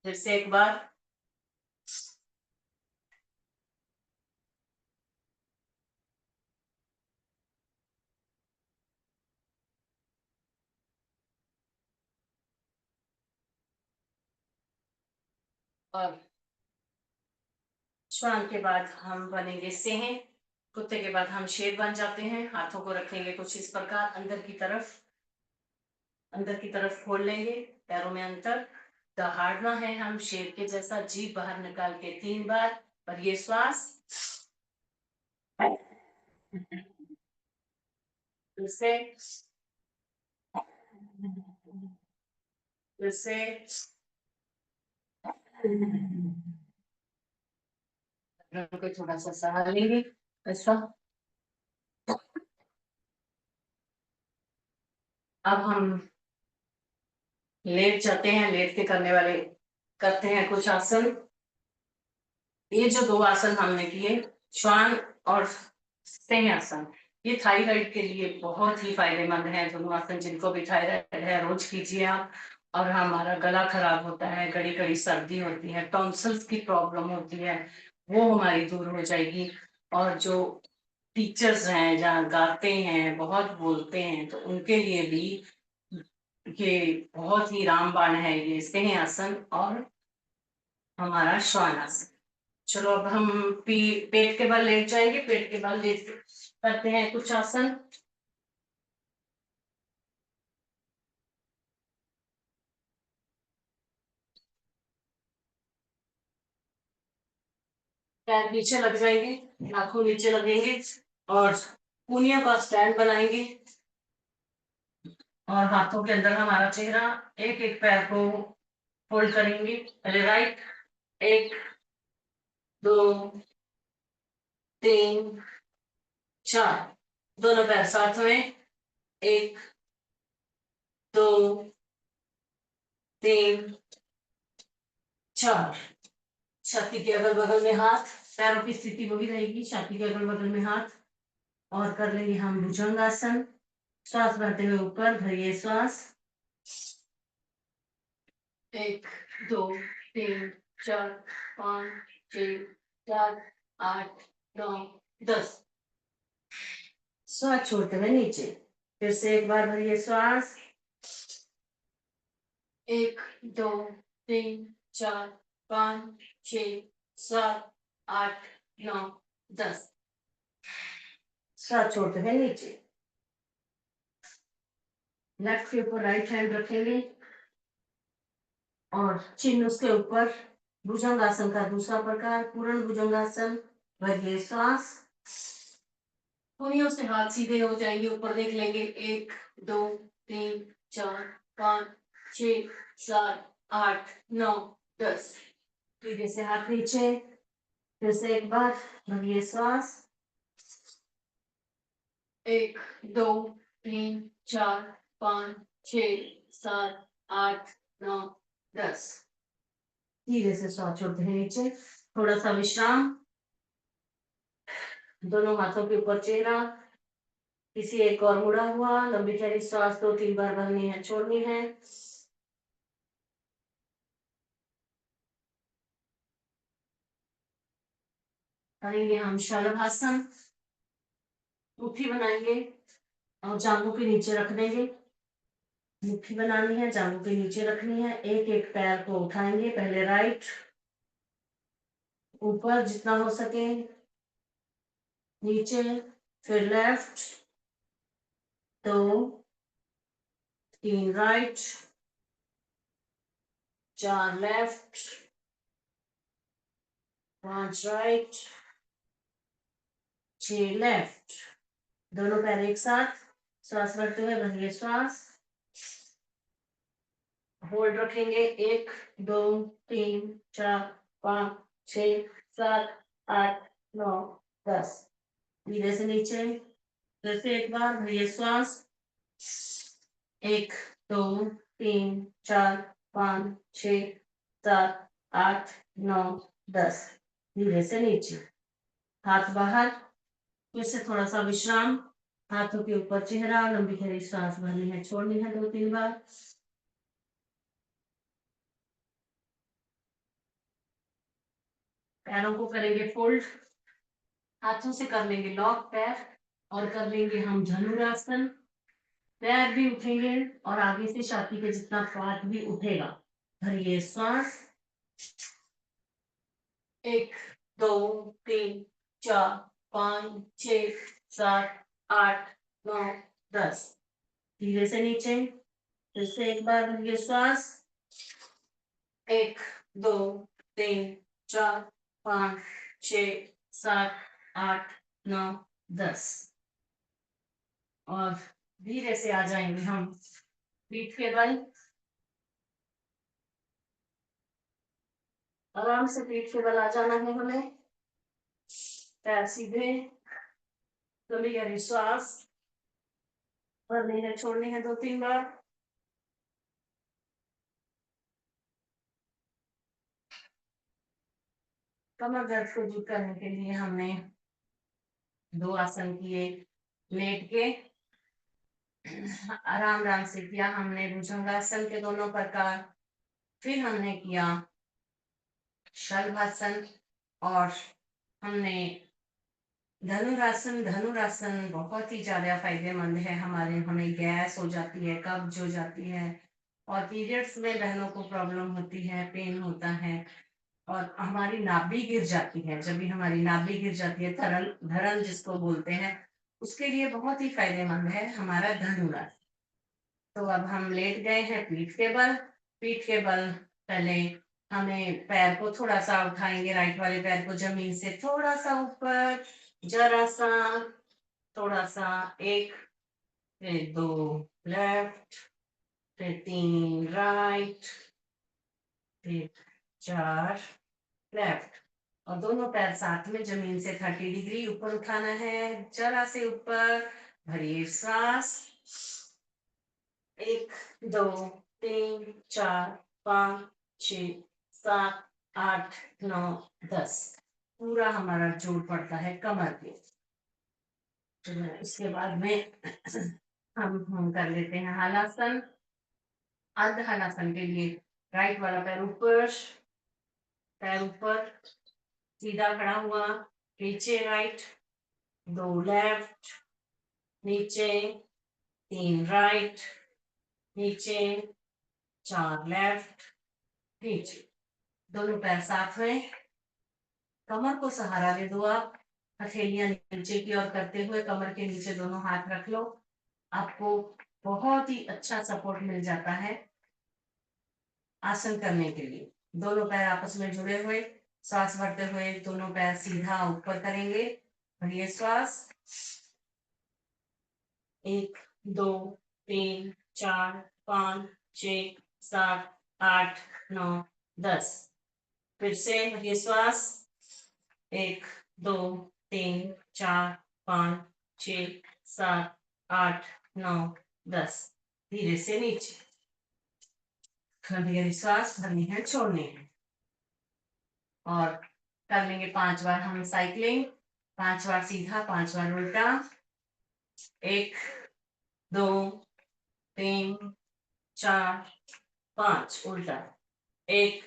फिर से एक बार। और श्वान के बाद हम बनेंगे सिंह, कुत्ते के बाद हम शेर बन जाते हैं। हाथों को रखेंगे कुछ इस प्रकार, अंदर की तरफ खोल लेंगे, पैरों में अंतर दहाड़ना है हम शेर के जैसा, जीभ बाहर निकाल के 3 बार। और ये श्वास फिर से, फिर से, को थोड़ा सा सहा लेंगे ऐसा। अब हम लेट जाते हैं, लेट के करने वाले करते हैं कुछ आसन। ये जो 2 आसन हमने किए, श्वान और सिंह आसन, ये थायराइड के लिए बहुत ही फायदेमंद है। दोनों आसन, जिनको भी थायराइड है रोज कीजिए आप। और हमारा गला खराब होता है, कड़ी कड़ी सर्दी होती है, टॉन्सिल्स की प्रॉब्लम होती है, वो हमारी दूर हो जाएगी। और जो टीचर्स हैं, जहाँ गाते हैं, बहुत बोलते हैं, तो उनके लिए भी ये बहुत ही रामबाण है, ये सिंह आसन और हमारा श्वान आसन। चलो अब हम पेट के बल लेट जाएंगे, पेट के बल लेट करते हैं कुछ आसन। पैर नीचे लग जाएंगे, नाखून नीचे लगेंगे और कूनियों का स्टैंड बनाएंगे। और हाथों के अंदर हमारा चेहरा। एक एक पैर को फोल्ड करेंगे। पहले राइट, 1 2 3 4, दोनों पैर साथ में, 1 2 3 4। छाती के अगल बगल में हाथ, पैरों की स्थिति वही रहेगी, छाती के अगल बगल में हाथ। और कर लेंगे हम भुजंगासन। श्वास भरते हुए ऊपर भरिए श्वास, 1 2 3 4 5 6 7 8 9 10। श्वास छोड़ते हुए नीचे, फिर से एक बार भरिए श्वास, 1 2 3 4 5 6 7 8 9 10। श्वास छोड़ते हुए नीचे। लेफ्ट के ऊपर राइट हैंड रखेंगे और चिन्ह उसके ऊपर। भुजंगासन का दूसरा प्रकार, पूर्ण भुजंगासन। भरिए श्वास, पुनियों से हाथ सीधे हो जाएंगे, ऊपर देख लेंगे, 1 2 3 4 5 6 7 8 9 10। सीधे से हाथ नीचे, फिर से एक बार भरिए श्वास, 1 2 3 4 5 6 7 8 9 10। धीरे से श्वास छोड़ते हैं नीचे, थोड़ा सा विश्राम। दोनों हाथों के ऊपर चेहरा, किसी एक और मुड़ा हुआ। लंबी चौड़ी श्वास 2-3 बार भरनी है, छोड़नी है। करेंगे हम शलभासन। मुट्ठी बनाएंगे और जांघों के नीचे रख देंगे। मुट्ठी बनानी है, जांघों के नीचे रखनी है। एक एक पैर को उठाएंगे, पहले राइट ऊपर जितना हो सके, नीचे, फिर left, 2 3 right, 4 left, 5 right, 6 left. दोनों पैर एक साथ, श्वास भरते हुए भरिए श्वास, होल्ड रखेंगे, 1 2 3 4 5 6 7 8 9 10। धीरे से नीचे, फिर से एक बार भरिए श्वास, 1 2 3 4 5 6 7 8 9 10। धीरे से नीचे, हाथ बाहर, फिर से थोड़ा सा विश्राम। हाथों के ऊपर चेहरा, लंबी गहरी सांस भरनी है, छोड़नी है 2-3 बार। पैरों को करेंगे फोल्ड, हाथों से कर लेंगे लॉक पैर और कर लेंगे हम धनुरासन। पैर भी उठेंगे और आगे से छाती के जितना पार्ट भी उठेगा। भरिए श्वास, 1 2 3 4 5 6 7 8 9 10। धीरे से नीचे, फिर से एक बार भरिए श्वास, 1 2 3 4 5 6 7 8 9 10। और धीरे से आ जाएंगे हम पीठ के बल। आराम से पीठ के बल आ जाना है हमें, पैर सीधे, लंबी गहरी श्वास भरनी है, छोड़नी है 2-3 बार। कमर दर्द को दूर करने के लिए हमने 2 आसन किए, लेट के आराम आराम से किया हमने भुजंगासन के दोनों प्रकार। फिर हमने किया शलभासन और हमने धनुरासन। धनुरासन बहुत ही ज्यादा फायदेमंद है हमारे, हमें गैस हो जाती है, कब्ज हो जाती है और पीरियड्स में बहनों को प्रॉब्लम होती है, पेन होता है और हमारी नाभि गिर जाती है। जब भी हमारी नाभि गिर जाती है, धरल धरल जिसको बोलते हैं, उसके लिए बहुत ही फायदेमंद है हमारा धनुरासन। तो अब हम लेट गए हैं पीठ के बल। पीठ के बल पहले हमें पैर को थोड़ा सा उठाएंगे, राइट वाले पैर को जमीन से थोड़ा सा ऊपर, जरा सा, थोड़ा सा, 1 फिर 2 लेफ्ट, फिर 3 राइट, फिर 4 लेफ्ट। और दोनों पैर साथ में जमीन से 30 डिग्री ऊपर उठाना है, जरा से ऊपर। भरिए सांस। 1 2 3 4 5 6 7 8 9 10। पूरा हमारा जोर पड़ता है कमर पे। तो उसके बाद में हम कर लेते हैं हलासन। अर्ध हलासन के लिए राइट वाला पैर ऊपर, पैर ऊपर, सीधा खड़ा हुआ, नीचे राइट, 2 लेफ्ट, नीचे, 3 राइट, नीचे, 4 लेफ्ट, नीचे। दोनों पैर साथ में, कमर को सहारा दे दो आप। हथेलियां नीचे की ओर करते हुए कमर के नीचे दोनों हाथ रख लो। आपको बहुत ही अच्छा सपोर्ट मिल जाता है आसन करने के लिए। दोनों पैर आपस में जुड़े हुए, सांस भरते हुए दोनों पैर सीधा ऊपर करेंगे। भरिए श्वास। 1 2 3 4 5 6 7 8 9 10। फिर से भरिए श्वास। 1 2 3 4 5 6 7 8 9 10। धीरे से नीचे। गहरी श्वास भरनी है, छोड़नी है। और कर लेंगे 5 बार हम साइकिलिंग। 5 बार सीधा, 5 बार उल्टा। 1 2 3 4 5 उल्टा। 1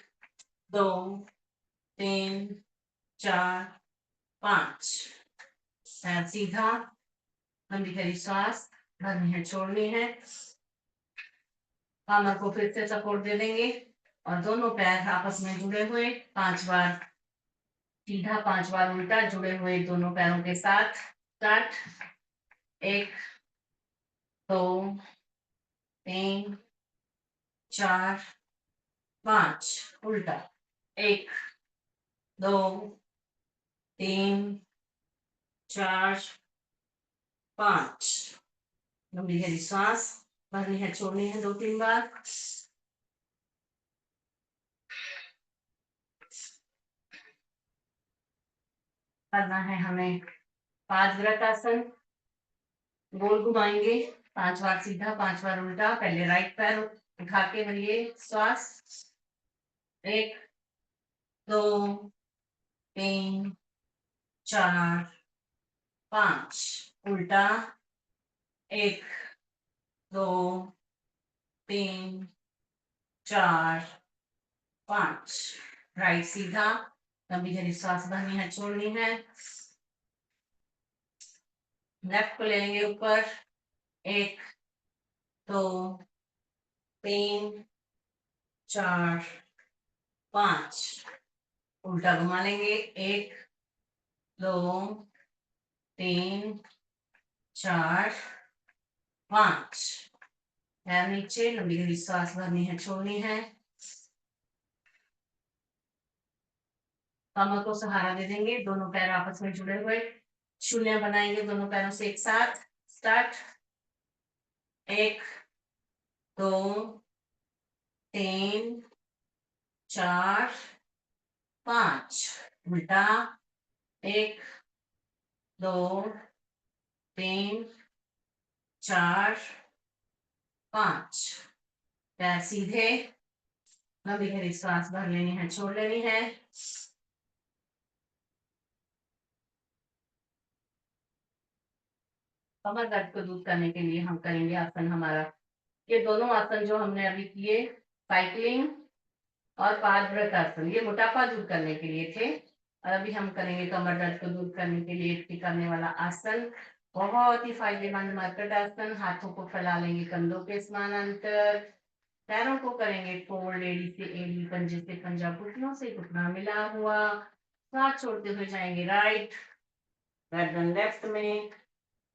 2 3 4 5। सीधा। लंबी गहरी श्वास भरनी है, छोड़नी है। कमर को फिर से सपोर्ट दे देंगे और दोनों पैर आपस में जुड़े हुए 5 बार सीधा, 5 बार उल्टा, जुड़े हुए दोनों पैरों के साथ। स्टार्ट। 1 2 3 4 5 उल्टा। 1 2 3 4 5। लंबी गहरी सांस भरनी है, छोड़नी है 2-3 बार। करना है हमें पादव्रतासन। गोल घुमाएंगे 5 बार सीधा, 5 बार उल्टा। पहले राइट पैर उठा के भरिए श्वास। 1 2 3 4 5 उल्टा। 1 2 3 4 5 राइट सीधा। लंबी गहरी सांस भरनी है, छोड़नी है। लेफ्ट को ले लेंगे ऊपर। 1 2 3 4 5 उल्टा घुमा लेंगे। 1 2 3 4 5। पैर नीचे, लंबी गहरी सांस भरनी है, छोड़नी है। कमर को सहारा दे देंगे, दोनों पैर आपस में जुड़े हुए शून्य बनाएंगे दोनों पैरों से एक साथ। स्टार्ट। 1 2 3 4 5 उल्टा। 1 2 3 4 5। पैर सीधे। लंबी गहरी सांस भर लेनी है, छोड़ लेनी है। कमर दर्द को दूर करने के लिए हम करेंगे आसन हमारा। ये दोनों आसन जो हमने अभी किए, साइकिलिंग और पादव्रतासन, ये मोटापा दूर करने के लिए थे। और अभी हम करेंगे कमर दर्द को दूर करने के लिए करने वाला आसन। बहुत ही फायदेमंद मर्कट आसन। हाथों को फैला लेंगे कंधों के समानांतर। पैरों को करेंगे फोल्ड, एड़ी से एड़ी, पंजे से पंजा, घुटनों से घुटना मिला हुआ। साथ छोड़ते हुए जाएंगे राइट, गर्दन लेफ्ट में,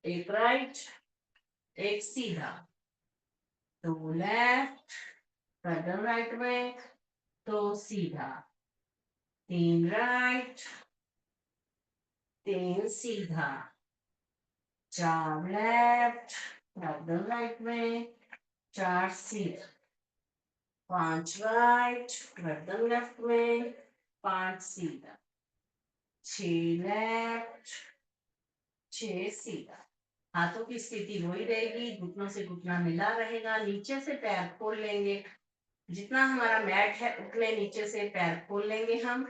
एक राइट, एक सीधा, 2 लेफ्ट, गर्दन राइट में, 2 सीधा, 3 राइट, 3 सीधा, 4 लेफ्ट, गर्दन राइट में, 4 सीधा, 5 राइट, गर्दन लेफ्ट में, 5 सीधा, 6 लेफ्ट, 6 सीधा। हाथों की स्थिति वही रहेगी, घुटनों से घुटना मिला रहेगा, नीचे से पैर खोल लेंगे, जितना हमारा मैट है उतने नीचे से पैर खोल लेंगे हम,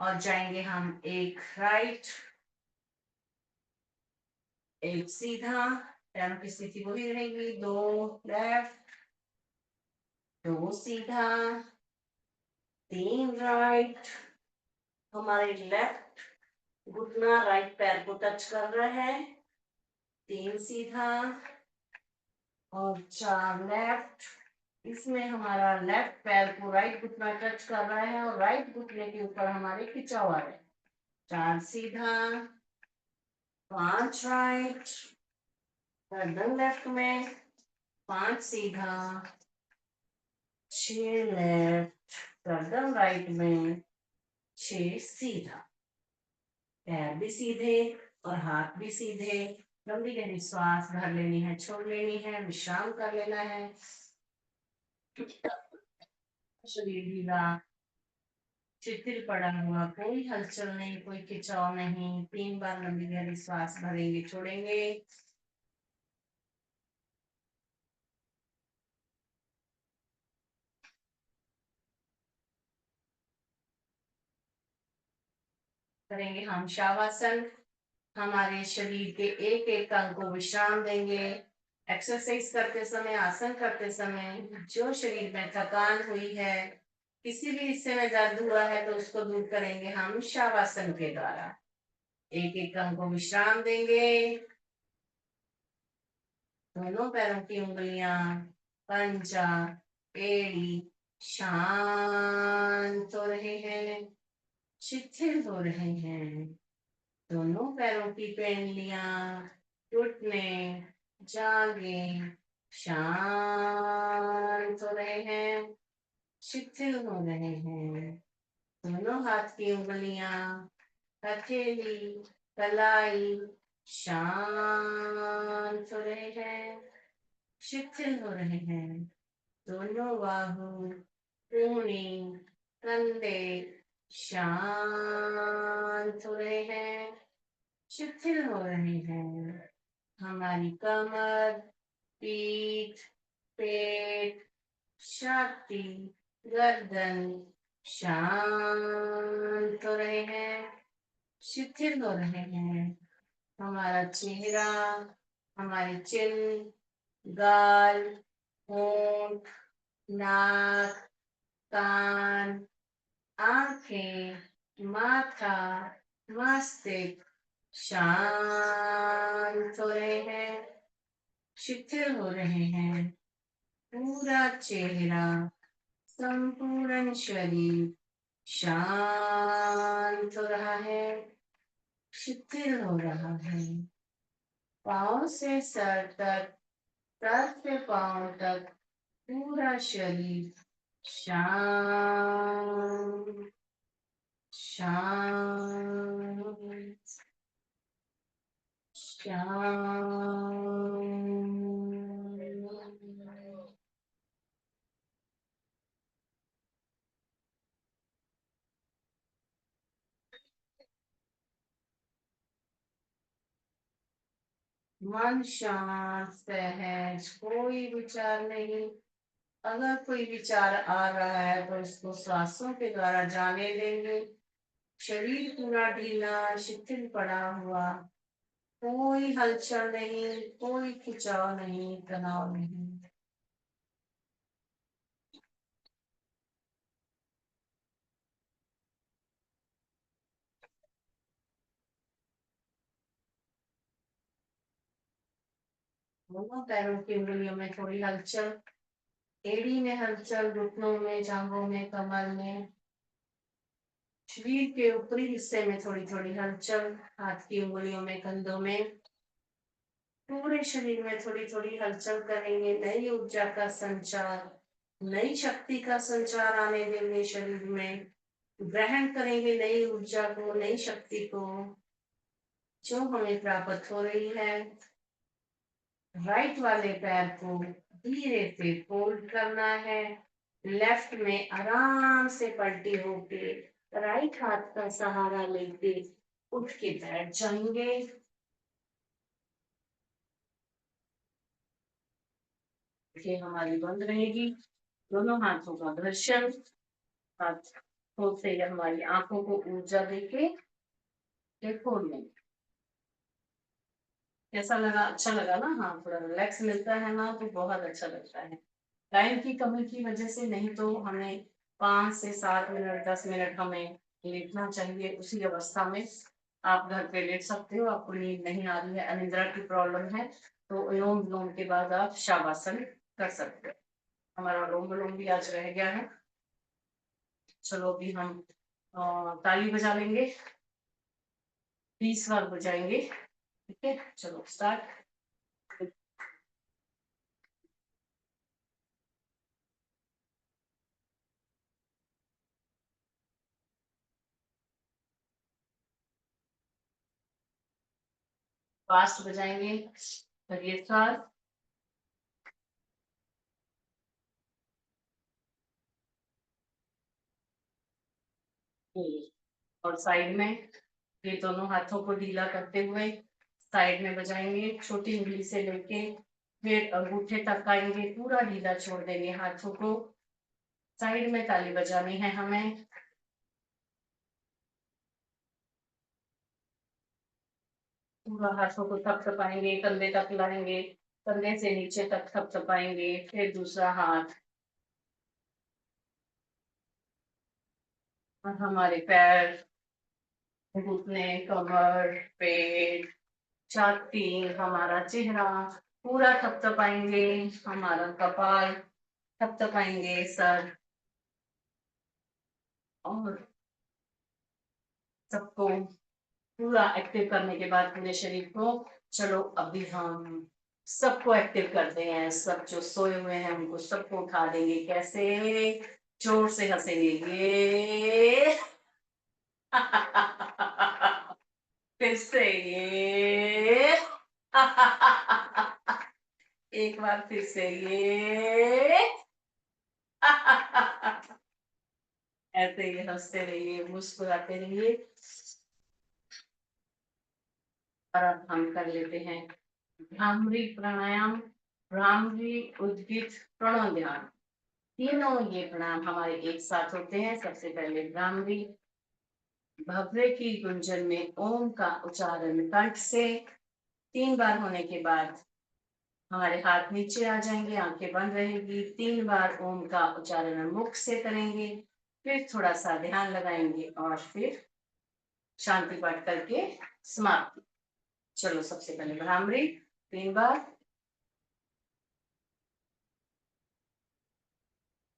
और जाएंगे हम 1 राइट, 1 सीधा, पैरों की स्थिति वही रहेगी, 2 लेफ्ट, 2 सीधा, 3 राइट, हमारे लेफ्ट घुटना राइट पैर को टच कर रहा है, 3 सीधा, और 4 लेफ्ट, इसमें हमारा लेफ्ट पैर को राइट घुटना टच कर रहा है और राइट घुटने के ऊपर हमारे खिंचाव आ रहा है, 4 सीधा, 5 राइट, गर्दन लेफ्ट में, 5 सीधा, 6 लेफ्ट, गर्दन राइट में, 6 सीधा, पैर भी सीधे और हाथ भी सीधे। लंबी गहरी श्वास भर लेनी है, छोड़ लेनी है, विश्राम कर लेना है, शरीर ढीला, शिथिल पड़ा हुआ, कोई हलचल नहीं, कोई खिंचाव नहीं। 3 बार लंबी गहरी श्वास भरेंगे, छोड़ेंगे। करेंगे हम शवासन, हमारे शरीर के एक एक अंग को विश्राम देंगे। एक्सरसाइज करते समय, आसन करते समय जो शरीर में थकान हुई है, किसी भी हिस्से में दर्द हुआ है, तो उसको दूर करेंगे हम शवासन के द्वारा। एक एक अंग को विश्राम देंगे। दोनों पैरों की उंगलियां, पंजा, एड़ी शांत हो रहे हैं, शिथिल हो रहे हैं। दोनों पैरों की पेंडलियां, घुटने, जांघे शांत हो रहे हैं, शिथिल हो रहे हैं। दोनों हाथ की उंगलियां, हथेली, कलाई शांत हो रहे हैं, शिथिल हो रहे हैं। दोनों बाहु, कूहनी, कंधे शांत हो रहे हैं, शिथिल हो रहे हैं। हमारी कमर, पीठ, पेट, छाती, गर्दन शांत हो रहे हैं, शिथिल हो रहे हैं। हमारा चेहरा, हमारी चिन, गाल, होंठ, नाक, कान, आंखें, माथा, मस्तिष्क शांत हो रहे हैं, शिथिल हो रहे हैं। पूरा चेहरा, संपूर्ण शरीर शांत हो रहा है, शिथिल हो रहा है। पाँव से सर तक, सर से पाँव तक पूरा शरीर शांत, शांत, शांत। मन शांत, सहज, कोई विचार नहीं। अगर कोई विचार आ रहा है तो इसको सांसों के द्वारा जाने देंगे। शरीर पूरा ढीला, शिथिल पड़ा हुआ, कोई हलचल नहीं, कोई खिंचाव नहीं, तनाव नहीं। दोनों पैरों की उंगलियों में थोड़ी हलचल, एड़ी में हलचल, घुटनों में, जांघों में, कमर में, शरीर के ऊपरी हिस्से में थोड़ी थोड़ी हलचल, हाथ की उंगलियों में, कंधों में, पूरे शरीर में थोड़ी थोड़ी हलचल करेंगे। नई ऊर्जा का संचार, नई शक्ति का संचार आने देंगे शरीर में। ग्रहण करेंगे नई ऊर्जा को, नई शक्ति को जो हमें प्राप्त हो रही है। राइट वाले पैर को धीरे से फोल्ड करना है। लेफ्ट में आराम से पलटी होके राइट हाथ का सहारा लेके उठ के बैठ जाएंगे। ये हमारी बंद रहेगी। दोनों हाथों का घर्षण हाथों से हमारी आंखों को ऊर्जा देके खोल लेंगे। कैसा लगा? अच्छा लगा ना? हाँ, थोड़ा रिलैक्स मिलता है ना, तो बहुत अच्छा लगता है। टाइम की कमी की वजह से नहीं तो हमें 5 से 7 मिनट 10 मिनट हमें लेटना चाहिए। उसी अवस्था में आप घर पे लेट सकते हो। आपको नींद नहीं आ रही है, अनिद्रा की प्रॉब्लम है, तो अनुलोम विलोम के बाद आप शवासन कर सकते हो। हमारा अनुलोम विलोम भी आज रह गया है। चलो अभी हम ताली बजा लेंगे, 20 बार बजाएंगे। ठीक है, चलो स्टार्ट। फास्ट बजाएंगे। करिए स्टार्ट। और साइड में ये दोनों हाथों को ढीला करते हुए साइड में बजाएंगे। छोटी उंगली से लेके फिर अंगूठे तक आएंगे, पूरा ढीला छोड़ देंगे हाथों को। साइड में ताली बजानी है हमें। पूरा हाथों को थपथपाएंगे, कंधे तक लाएंगे, कंधे से नीचे तक थपथपाएंगे। फिर दूसरा हाथ, और हमारे पैर, घुटने, कमर, पेट, छाती, हमारा चेहरा पूरा थपथपाएंगे। हमारा कपाल थपथपाएंगे, सर, और सबको पूरा एक्टिव करने के बाद पूरे शरीर को, चलो अभी हम सबको एक्टिव करते हैं। सब जो सोए हुए हैं उनको सबको उठा देंगे। कैसे? जोर से हंसेंगे ये। फिर से ये। एक बार फिर से ये। ऐसे ही हंसते रहिए, मुस्कुराते रहिए। और अब हम कर लेते हैं भ्रामरी प्राणायाम, भ्रामरी, उद्गित, प्रणव ध्यान। तीनों ये प्राणायाम हमारे एक साथ होते हैं। सबसे पहले भ्रामरी, भव्य की गुंजन में ओम का उच्चारण कंठ से 3 बार होने के बाद हमारे हाथ नीचे आ जाएंगे, आंखें बंद रहेगी। 3 बार ओम का उच्चारण मुख से करेंगे, फिर थोड़ा सा ध्यान लगाएंगे और फिर शांति पाठ करके समाप्ति। चलो सबसे पहले भ्रामरी 3 बार।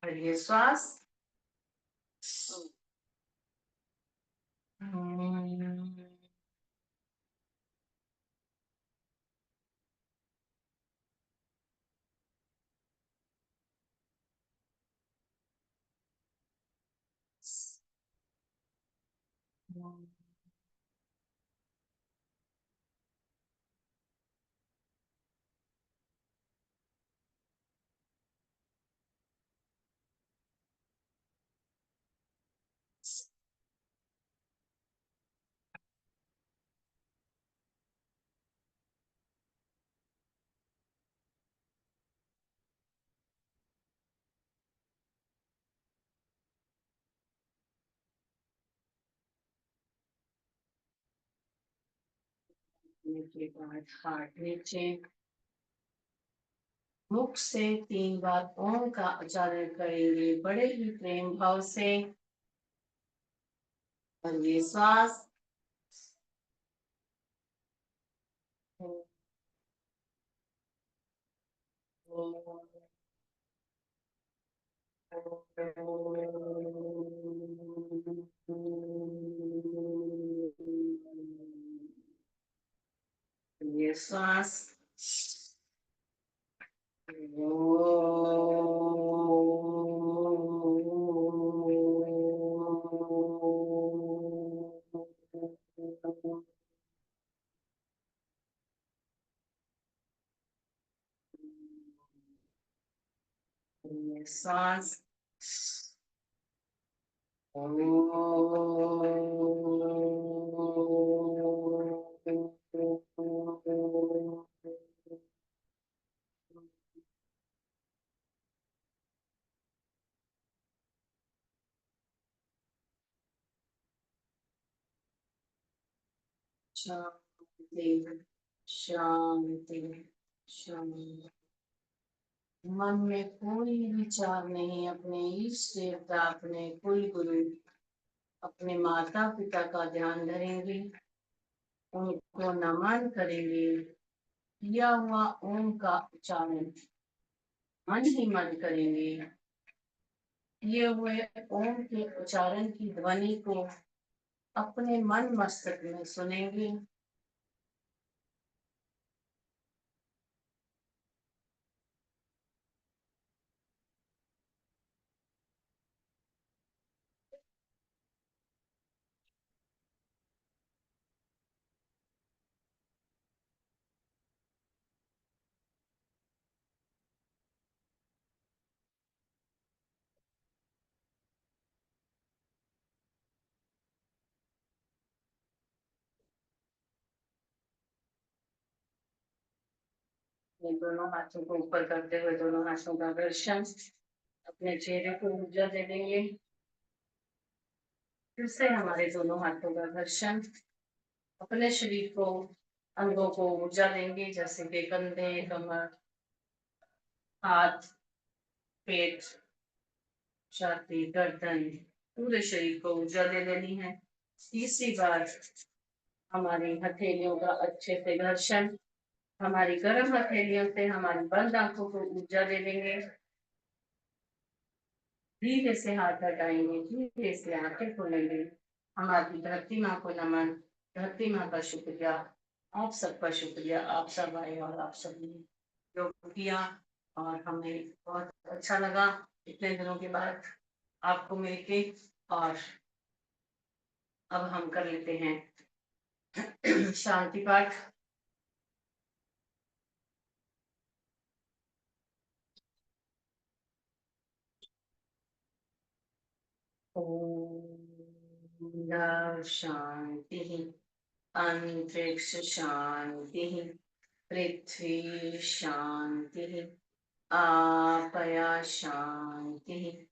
भरिए श्वास। के बाद हाथ नीचे, मुख से 3 बार ओम का उच्चारण करेंगे बड़े ही प्रेम भाव से। और ये श्वास। ये श्वास। श्वास शांति शांति शांति। मन में कोई विचार नहीं, अपने इष्ट देवता, अपने कुल गुरु, अपने माता पिता का ध्यान धरेंगे, उनको नमन करेंगे। किया हुआ ओम का उच्चारण मन ही मन करेंगे। किए हुए ओम के उच्चारण की ध्वनि को अपने मन मस्तक में सुनेंगे। दोनों हाथों को ऊपर करते हुए दोनों हाथों का दर्शन, अपने चेहरे को ऊर्जा दे देंगे। फिर से हमारे दोनों हाथों का दर्शन, अपने शरीर को, अंगों को ऊर्जा देंगे, जैसे कि कंधे, कमर, हाथ, पेट, छाती, गर्दन, पूरे शरीर को ऊर्जा दे देनी है। तीसरी बार हमारी हथेलियों का अच्छे से घर्षण, हमारी गर्म हथेलियों से हमारी बंद आंखों को ऊर्जा दे देंगे। धीरे से हाथ हटाएंगे, धीरे से आंखें खोलेंगे। हमारी धरती माँ को नमन, धरती माँ का शुक्रिया, आप सबका शुक्रिया, आप सब आए और आप सबने योग किया और हमें बहुत अच्छा लगा इतने दिनों के बाद आपको मिलके। और अब हम कर लेते हैं शांति पाठ। ओम शांति, अंतरिक्ष शांति, पृथ्वी शांति, आपया शांति,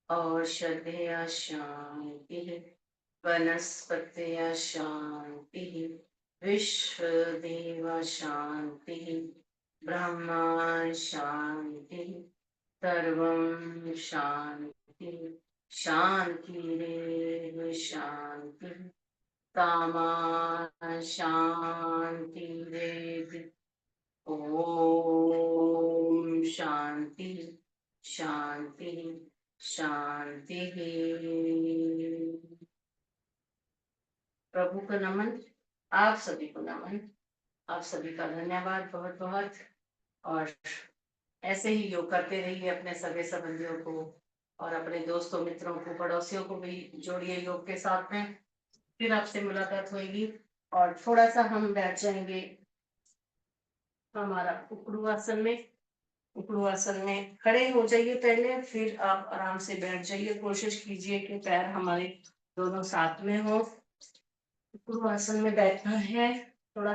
औषधया शांति, वनस्पतय शांति, विश्वदेव शांति, ब्रह्मा शांति, सर्वं शांति शांतिरेव शांति, कामा शांतिरेव। ओम शांति शांति शांति। प्रभु को नमन, आप सभी को नमन, आप सभी का धन्यवाद बहुत बहुत। और ऐसे ही योग करते रहिए, अपने सगे संबंधियों को और अपने दोस्तों, मित्रों को, पड़ोसियों को भी जोड़िए योग के साथ में। फिर आपसे मुलाकात होगी और थोड़ा सा हम बैठ जाएंगे हमारा उकड़ू आसन में। उकड़ू आसन में खड़े हो जाइए पहले, फिर आप आराम से बैठ जाइए। कोशिश कीजिए कि पैर हमारे दोनों साथ में हो। उकड़ू आसन में बैठना है, थोड़ा